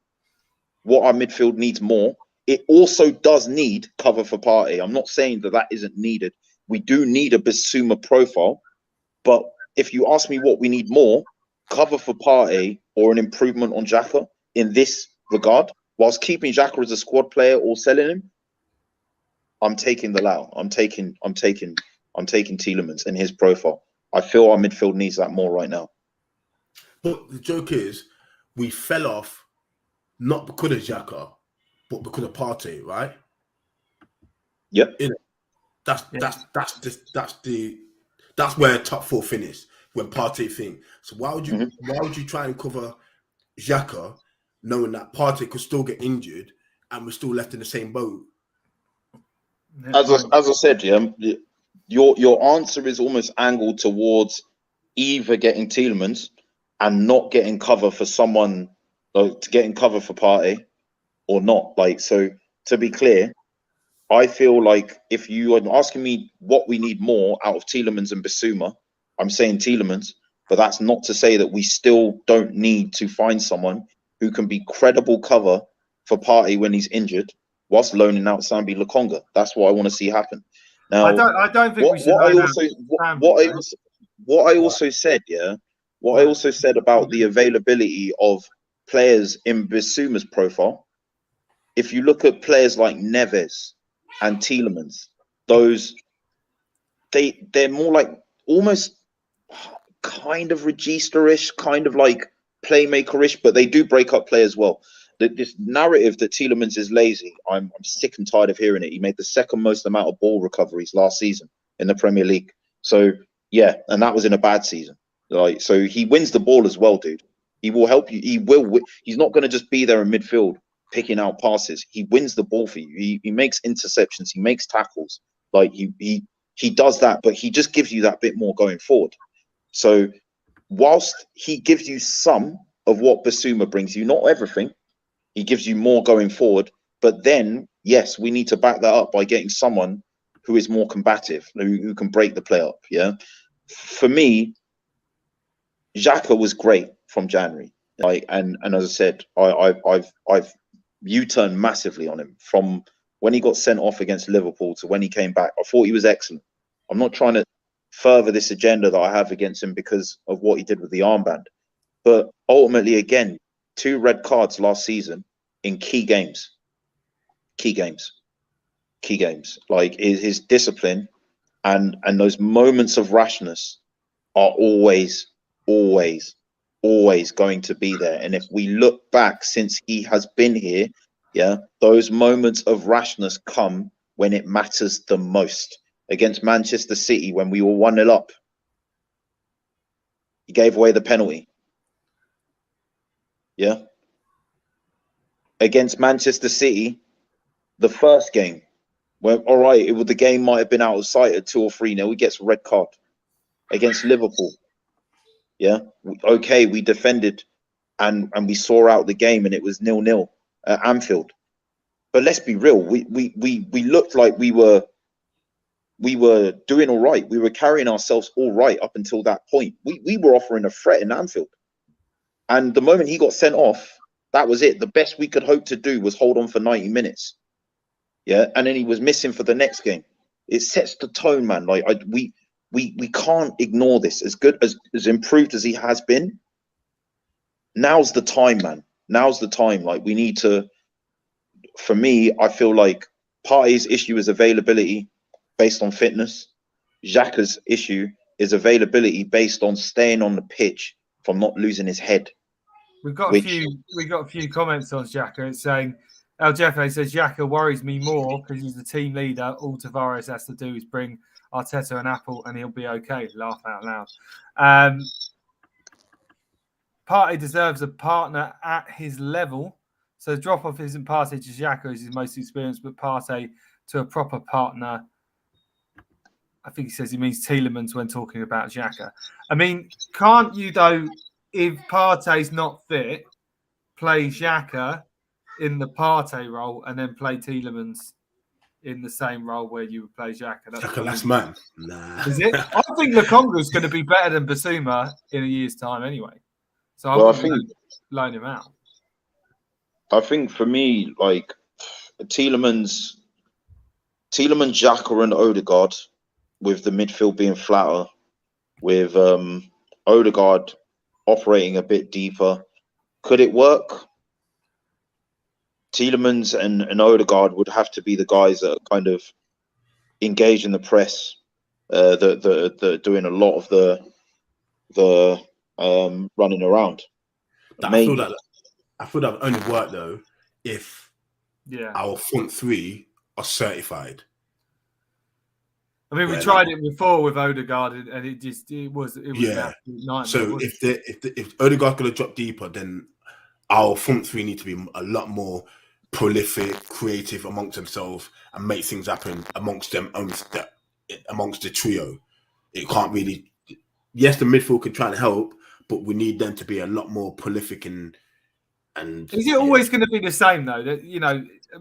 what our midfield needs more, it also does need cover for Partey. I'm not saying that isn't needed. We do need a Bissouma profile. But if you ask me what we need more, cover for Partey or an improvement on Xhaka in this regard, whilst keeping Xhaka as a squad player or selling him, I'm taking the Lau. I'm taking Tielemans in his profile. I feel our midfield needs that more right now. But the joke is, we fell off not because of Xhaka, but because of Partey, right? Yep. That's where top 4 finished when Partey thing. So why would you try and cover Xhaka, knowing that Partey could still get injured and we're still left in the same boat? As I said, your answer is almost angled towards either getting Tielemans and not getting cover for someone, getting cover for Partey, or not. Like, so to be clear, I feel like if you are asking me what we need more out of Tielemans and Bissouma, I'm saying Tielemans, but that's not to say that we still don't need to find someone who can be credible cover for Partey when he's injured, whilst loaning out Sambi Lokonga. That's what I want to see happen. Now, I don't think we should. What I also said about the availability of players in Bissouma's profile, if you look at players like Neves and Tielemans, they're more like almost kind of registerish, kind of like playmaker-ish, but they do break up play as well. This narrative that Tielemans is lazy, I'm sick and tired of hearing it. He made the second most amount of ball recoveries last season in the Premier League. So yeah, and that was in a bad season. Like, so he wins the ball as well, dude. He will help you. He's not going to just be there in midfield picking out passes. He wins the ball for you. He makes interceptions. He makes tackles. Like he does that, but he just gives you that bit more going forward. So whilst he gives you some of what Bissouma brings you, not everything, he gives you more going forward. But then, yes, we need to back that up by getting someone who is more combative, who can break the play up. Yeah, for me, Xhaka was great from January. Like, and as I said, I've U-turned massively on him from when he got sent off against Liverpool to when he came back. I thought he was excellent. I'm not trying to further this agenda that I have against him because of what he did with the armband, but ultimately, again, 2 red cards last season in key games. Like his discipline and those moments of rashness are always going to be there. And if we look back since he has been here, yeah, those moments of rashness come when it matters the most. Against Manchester City, when we were 1-0 up, he gave away the penalty. Yeah. Against Manchester City, the first game, where all right, the game might have been out of sight at 2 or 3-0. He gets a red card. Against Liverpool, yeah, okay, we defended and we saw out the game, and it was 0-0 at Anfield. But let's be real, we looked like we were doing all right. We were carrying ourselves all right up until that point. We were offering a threat in Anfield. And the moment he got sent off, that was it. The best we could hope to do was hold on for 90 minutes. Yeah. And then he was missing for the next game. It sets the tone, man. Like we can't ignore this. As good as improved as he has been, now's the time, man. Now's the time. Like, we need to, for me, I feel like Partey's issue is availability based on fitness. Xhaka's issue is availability based on staying on the pitch from not losing his head. We've got a few comments on Xhaka. It's saying El Jefe says Xhaka worries me more because he's the team leader. All Tavares has to do is bring Arteta an apple and he'll be okay. Laugh out loud. Partey deserves a partner at his level. So drop off isn't Partey to Xhaka, who's his most experienced, but Partey to a proper partner. I think he says he means Tielemans when talking about Xhaka. I mean, can't you, though, if Partey's not fit, play Xhaka in the Partey role and then play Tielemans in the same role where you would play Xhaka? Xhaka last man. Nah. Is it? I think Lukonga's going to be better than Bissouma in a year's time anyway. So I think loan him out. I think for me, like Tielemans, Xhaka and Odegaard, with the midfield being flatter, with Odegaard operating a bit deeper, could it work? Tielemans and Odegaard would have to be the guys that are kind of engage in the press, the doing a lot of the running around. I feel that would only work though if our front 3 are certified. I mean, we tried it before with Odegaard, and it was yeah. So if Odegaard's going to drop deeper, then our front 3 need to be a lot more prolific, creative amongst themselves, and make things happen amongst the trio. It can't really. Yes, the midfield can try and help, but we need them to be a lot more prolific and. Is it always going to be the same though? That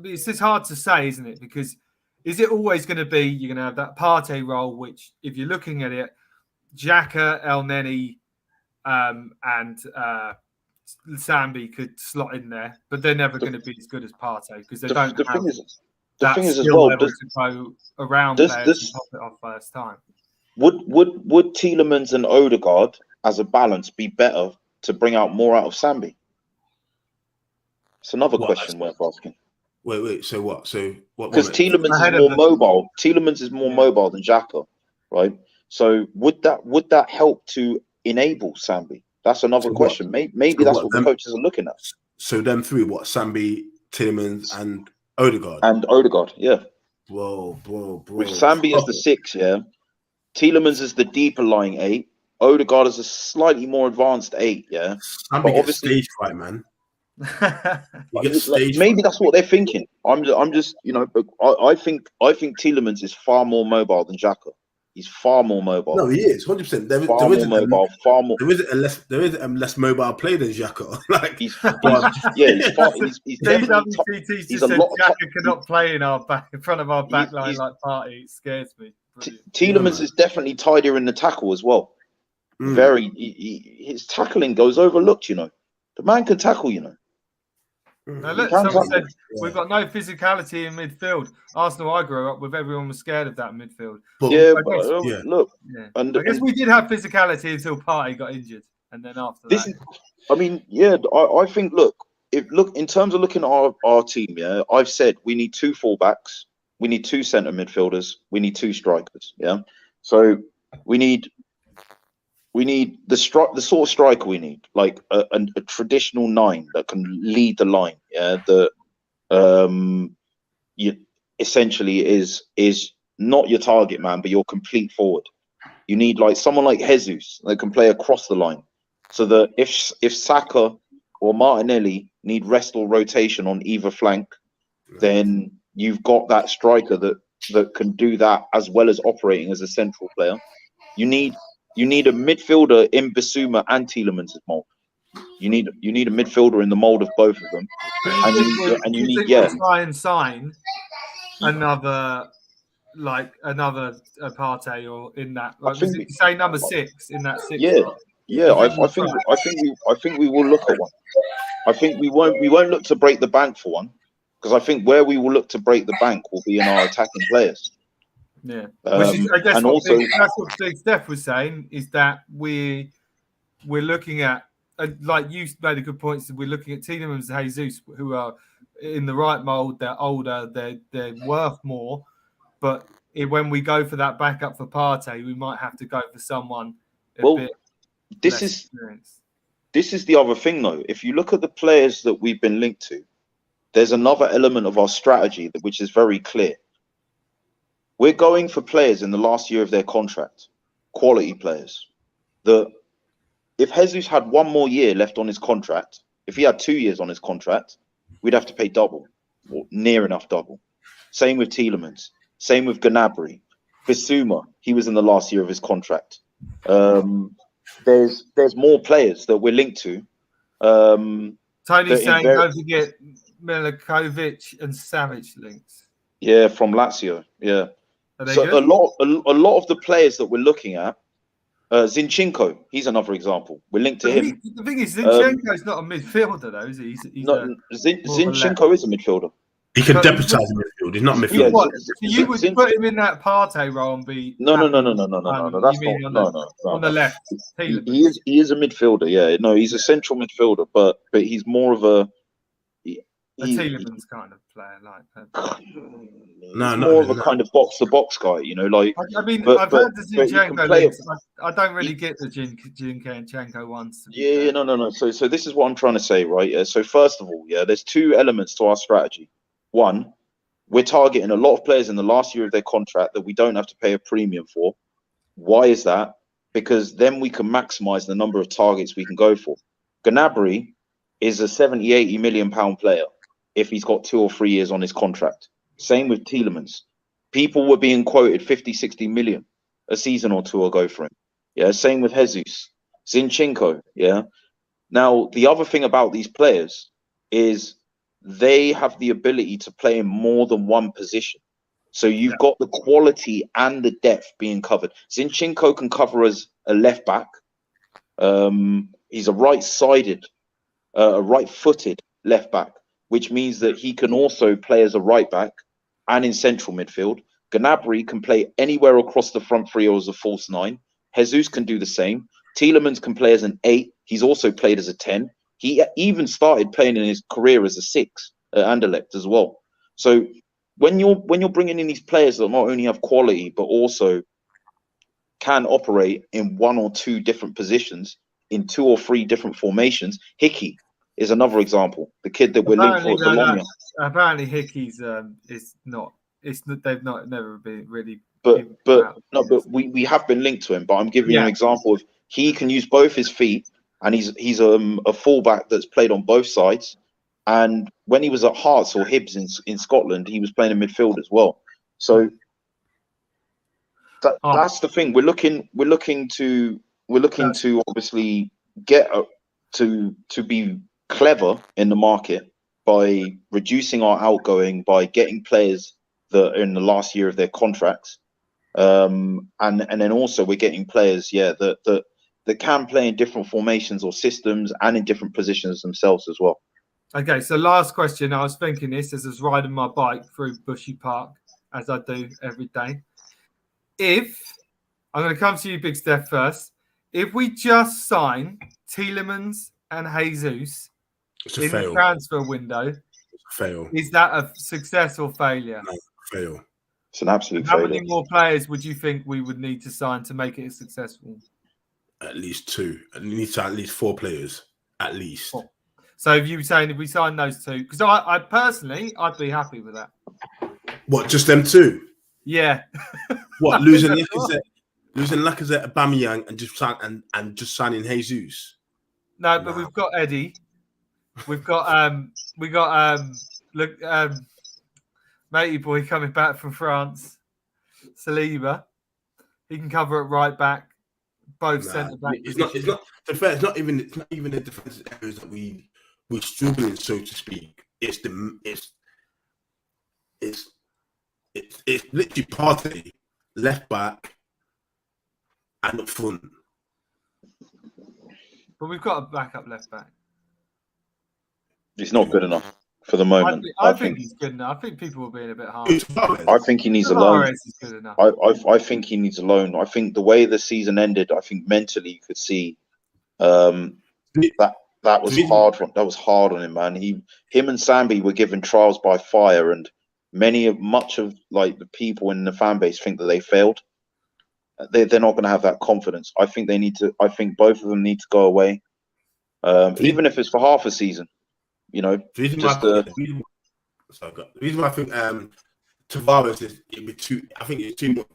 it's just hard to say, isn't it? Because is it always going to be you're going to have that Partey role, which, if you're looking at it, Xhaka, El Neni, and Sambi could slot in there, but they're never going to be as good as Partey because they don't have that skill level to go around players and top it off first time. Would Tielemans and Odegaard as a balance be better to bring out more out of Sambi? It's another What? question worth asking. Wait. So what? So what? Because Tielemans is more mobile. Tielemans is more mobile than Xhaka, right? So would that help to enable Sambi? That's another question. Maybe that's what the coaches are looking at. So them three, what? Sambi, Tielemans, and Odegaard. Yeah. Bro. With Sambi as the 6, yeah. Tielemans is the deeper lying 8. Odegaard is a slightly more advanced 8, yeah. Sambi gets stage fright, man. Maybe that's what they're thinking. I'm just, but I think Tielemans is far more mobile than Xhaka. He's far more mobile. No, he is 100%. There is a less mobile player than Xhaka. Like he's a lot. Xhaka cannot play in front of our back line like Partey. It scares me. Tielemans is definitely tidier in the tackle as well. His tackling goes overlooked. The man can tackle. Now look, someone said we've got no physicality in midfield. Arsenal, I grew up with, everyone was scared of that in midfield. Look, and I guess we did have physicality until Partey got injured, and then after that. I think. Look, in terms of looking at our team, yeah, I've said we need 2 fullbacks, we need 2 centre midfielders, we need 2 strikers. Yeah, so we need the sort of striker we need, like a traditional 9 that can lead the line. Yeah, essentially is not your target man, but your complete forward. You need like someone like Jesus that can play across the line, so that if Saka or Martinelli need rest or rotation on either flank, then you've got that striker that can do that as well as operating as a central player. You need a midfielder in Bissouma and Tielemans' mold. You need a midfielder in the mold of both of them. Try and sign another Partey or in that. Like, say number 6 in that 6. I think we will look at one. I think we won't look to break the bank for one, because I think where we will look to break the bank will be in our attacking players. Yeah, I guess that's what Big Steph was saying, is that we're looking at, like you made a good point, so we're looking at Tielemans and Jesus, who are in the right mold. They're older, they're worth more, but when we go for that backup for Partey, we might have to go for someone a bit less experienced. This is the other thing, though. If you look at the players that we've been linked to, there's another element of our strategy which is very clear. We're going for players in the last year of their contract, quality players. That if Jesus had 1 more year left on his contract, if he had 2 years on his contract, we'd have to pay double, or near enough double. Same with Tielemans. Same with Gnabry. Bissouma, he was in the last year of his contract. There's more players that we're linked to. Tony's saying don't forget Milinkovic and Savic links. Yeah, from Lazio. Yeah. So a lot of the players that we're looking at, Zinchenko, he's another example. We're linked to him. The thing is, Zinchenko's not a midfielder, though, is he? Zinchenko is a midfielder. He can deputise in midfield. He's not midfield. So you would put him in that Partey role and be no. That's on the left. He is a midfielder. Yeah, no, he's a central midfielder, but he's more of a Tielemans kind of player, like more of a kind of box-to-box guy. Like I mean, I've heard the Zinchenko links. I don't really get the Zinchenko ones. No. So this is what I'm trying to say, right? Yeah. So first of all, there's 2 elements to our strategy. One, we're targeting a lot of players in the last year of their contract that we don't have to pay a premium for. Why is that? Because then we can maximize the number of targets we can go for. Gnabry is a 70-80 million pound player if he's got 2 or 3 years on his contract. Same with Tielemans. People were being quoted 50-60 million a season or 2 ago for him. Yeah, same with Jesus. Zinchenko, yeah. Now, the other thing about these players is they have the ability to play in more than one position. So you've got the quality and the depth being covered. Zinchenko can cover as a left back. He's a right-sided, right-footed left back, which means that he can also play as a right back and in central midfield. Gnabry can play anywhere across the front 3 or as a false 9. Jesus can do the same. Tielemans can play as an 8. He's also played as a 10. He even started playing in his career as a 6 at Anderlecht as well. So when you're bringing in these players that not only have quality but also can operate in 1 or 2 different positions, in 2 or 3 different formations, Hickey is another example. The kid that we're linked for at Bologna. Apparently, Hickey's is not. They've never been really. But we have been linked to him. But I'm giving you an example of he can use both his feet, and he's a fullback that's played on both sides. And when he was at Hearts or Hibs in Scotland, he was playing in midfield as well. So that's the thing. We're looking to obviously get to be clever in the market by reducing our outgoing, by getting players that are in the last year of their contracts, and then also we're getting players that can play in different formations or systems and in different positions themselves as well. Okay, so last question. I was thinking this as I was riding my bike through Bushy Park, as I do every day. I'm going to come to you, Big Steph, first. If we just sign Tielemans and Jesus in the transfer window, it's a fail. Is that a success or failure? No, fail. It's an absolute failure. How many more players would you think we would need to sign to make it successful? At least 2. And you need to at least 4 players. At least. 4. So if you were saying if we sign those 2, because I personally, I'd be happy with that. What, just them 2? Yeah. What, losing Lacazette, Aubameyang, and just signing Jesus? No, but we've got Eddie. We've got matey boy coming back from France, Saliba. He can cover it right back, both centre back. It's not. It's not even the defensive areas that we're struggling, so to speak. It's literally Partey, left back, and up front. But we've got a backup left back. He's not good enough for the moment. I think he's good enough. I think people were being a bit harsh. I think he needs a loan. I think he needs a loan. I think the way the season ended, I think mentally you could see that was hard. That was hard on him, man. Him and Sambi were given trials by fire, and much of like the people in the fan base think that they failed. They're not going to have that confidence. I think they need to. I think both of them need to go away, even if it's for half a season. You know, the reason why I think Tavares it'd be too. I think it's too much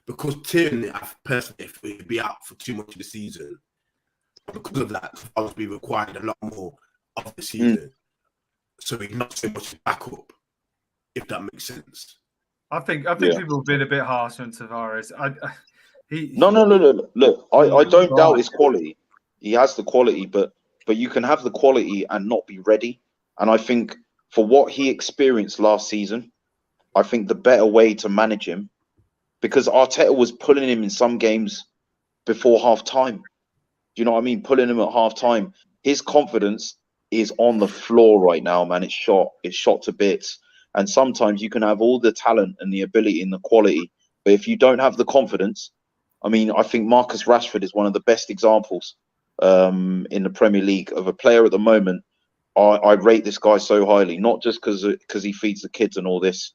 because Tierney, personally, would be out for too much of the season. Because of that, Tavares be required a lot more of the season. So he's not so much backup, if that makes sense. I think people have been a bit harsh on Tavares. No. Look, I don't doubt his quality. He has the quality, but you can have the quality and not be ready. And I think for what he experienced last season, I think the better way to manage him, because Arteta was pulling him in some games before half time. Do you know what I mean? Pulling him at half time. His confidence is on the floor right now, man. It's shot to bits. And sometimes you can have all the talent and the ability and the quality, but if you don't have the confidence, I mean, I think Marcus Rashford is one of the best examples in the Premier League of a player at the moment. I rate this guy so highly, not just because he feeds the kids and all this.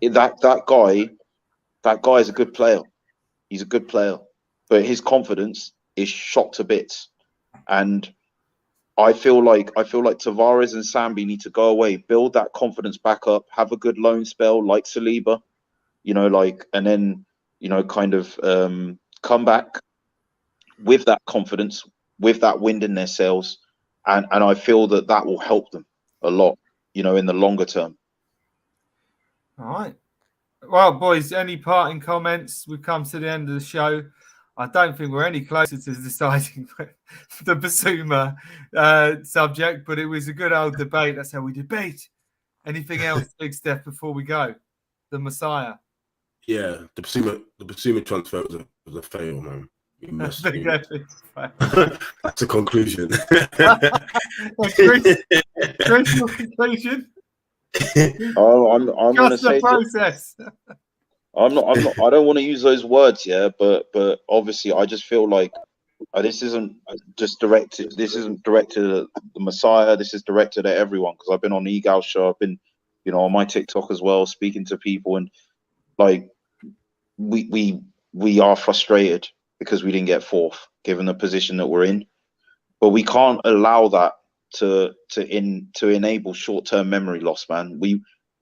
That guy is a good player. He's a good player, but his confidence is shot to bits. And I feel like Tavares and Sambi need to go away, build that confidence back up, have a good loan spell like Saliba, and then kind of come back with that confidence, with that wind in their sails, and I feel that will help them a lot, in the longer term. All right. Well, boys, any parting comments? We've come to the end of the show. I don't think we're any closer to deciding the Bissouma subject, but it was a good old debate. That's how we debate. Anything else, Big Steph, before we go? The Messiah. Yeah, the Bissouma transfer was a fail, man. That's a conclusion. Crucial conclusion. I'm going to say process. I'm not. I don't want to use those words, but obviously, I just feel like This isn't just directed. This isn't directed at the Messiah. This is directed at everyone, because I've been on Egal's show. I've been, on my TikTok as well, speaking to people, and like we are frustrated because we didn't get fourth, given the position that we're in. But we can't allow that to enable short-term memory loss, man.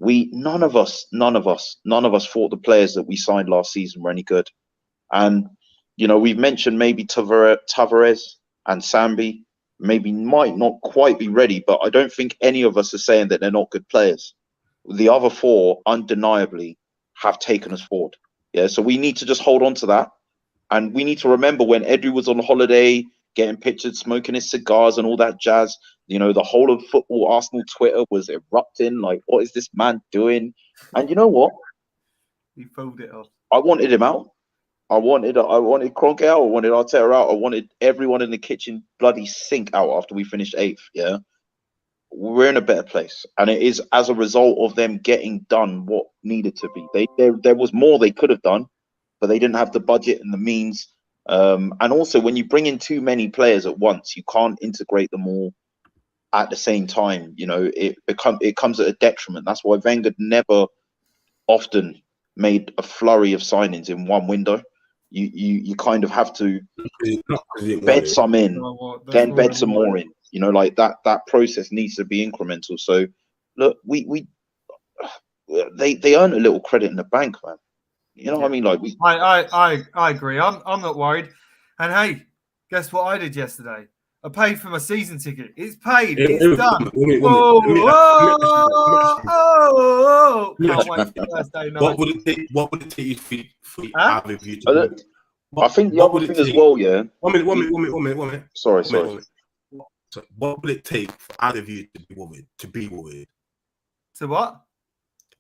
None of us thought the players that we signed last season were any good. And we've mentioned maybe Tavares and Sambi might not quite be ready, but I don't think any of us are saying that they're not good players. The other four undeniably have taken us forward. Yeah, so we need to just hold on to that. And we need to remember when Edu was on holiday, getting pictured, smoking his cigars and all that jazz, the whole of football Arsenal Twitter was erupting. Like, what is this man doing? And you know what? He pulled it off. I wanted him out. I wanted Kroenke out. I wanted Arteta out. I wanted everyone in the kitchen bloody sink out after we finished 8th. Yeah, we're in a better place, and it is as a result of them getting done what needed to be. There was more they could have done, but they didn't have the budget and the means. And also, when you bring in too many players at once, you can't integrate them all at the same time. It comes at a detriment. That's why Wenger never often made a flurry of signings in one window. You kind of have to bed some in, then bed some more in. Like that process needs to be incremental. So look, they earn a little credit in the bank, man. What I mean? Like I agree. I'm not worried. And hey, guess what I did yesterday? I paid for my season ticket. It's paid. It's done. Can't wait for Thursday night. What would it take you for either of you to I think the other thing as well, yeah. 1 minute. Sorry. So what would it take for either of you to be worried? To what?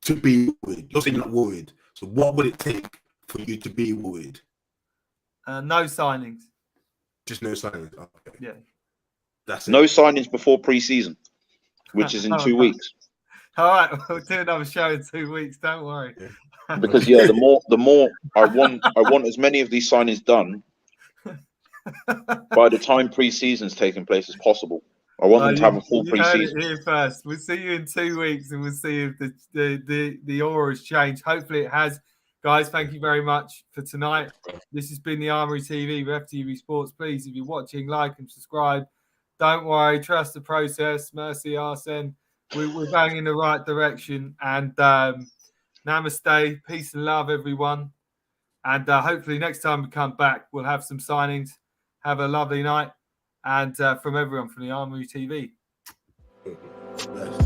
To be worried. You're saying you're not worried. So what would it take for you to be worried? No signings. Just no signings. Okay. Yeah. That's it. No signings before pre-season, which is in 2 weeks. All right, we'll do another show in 2 weeks. Don't worry. Yeah. Because the more I want as many of these signings done by the time pre-season's taking place as possible. I want them to have a full pre-season. Here first. We'll see you in 2 weeks, and we'll see if the aura has changed. Hopefully, it has. Guys, thank you very much for tonight. This has been the Armory TV with FTV Sports. Please, if you're watching, like and subscribe. Don't worry, trust the process. Merci, Arsene. We're going in the right direction. And namaste, peace and love, everyone. And hopefully next time we come back, we'll have some signings. Have a lovely night. And from everyone from the Armory TV. Nice.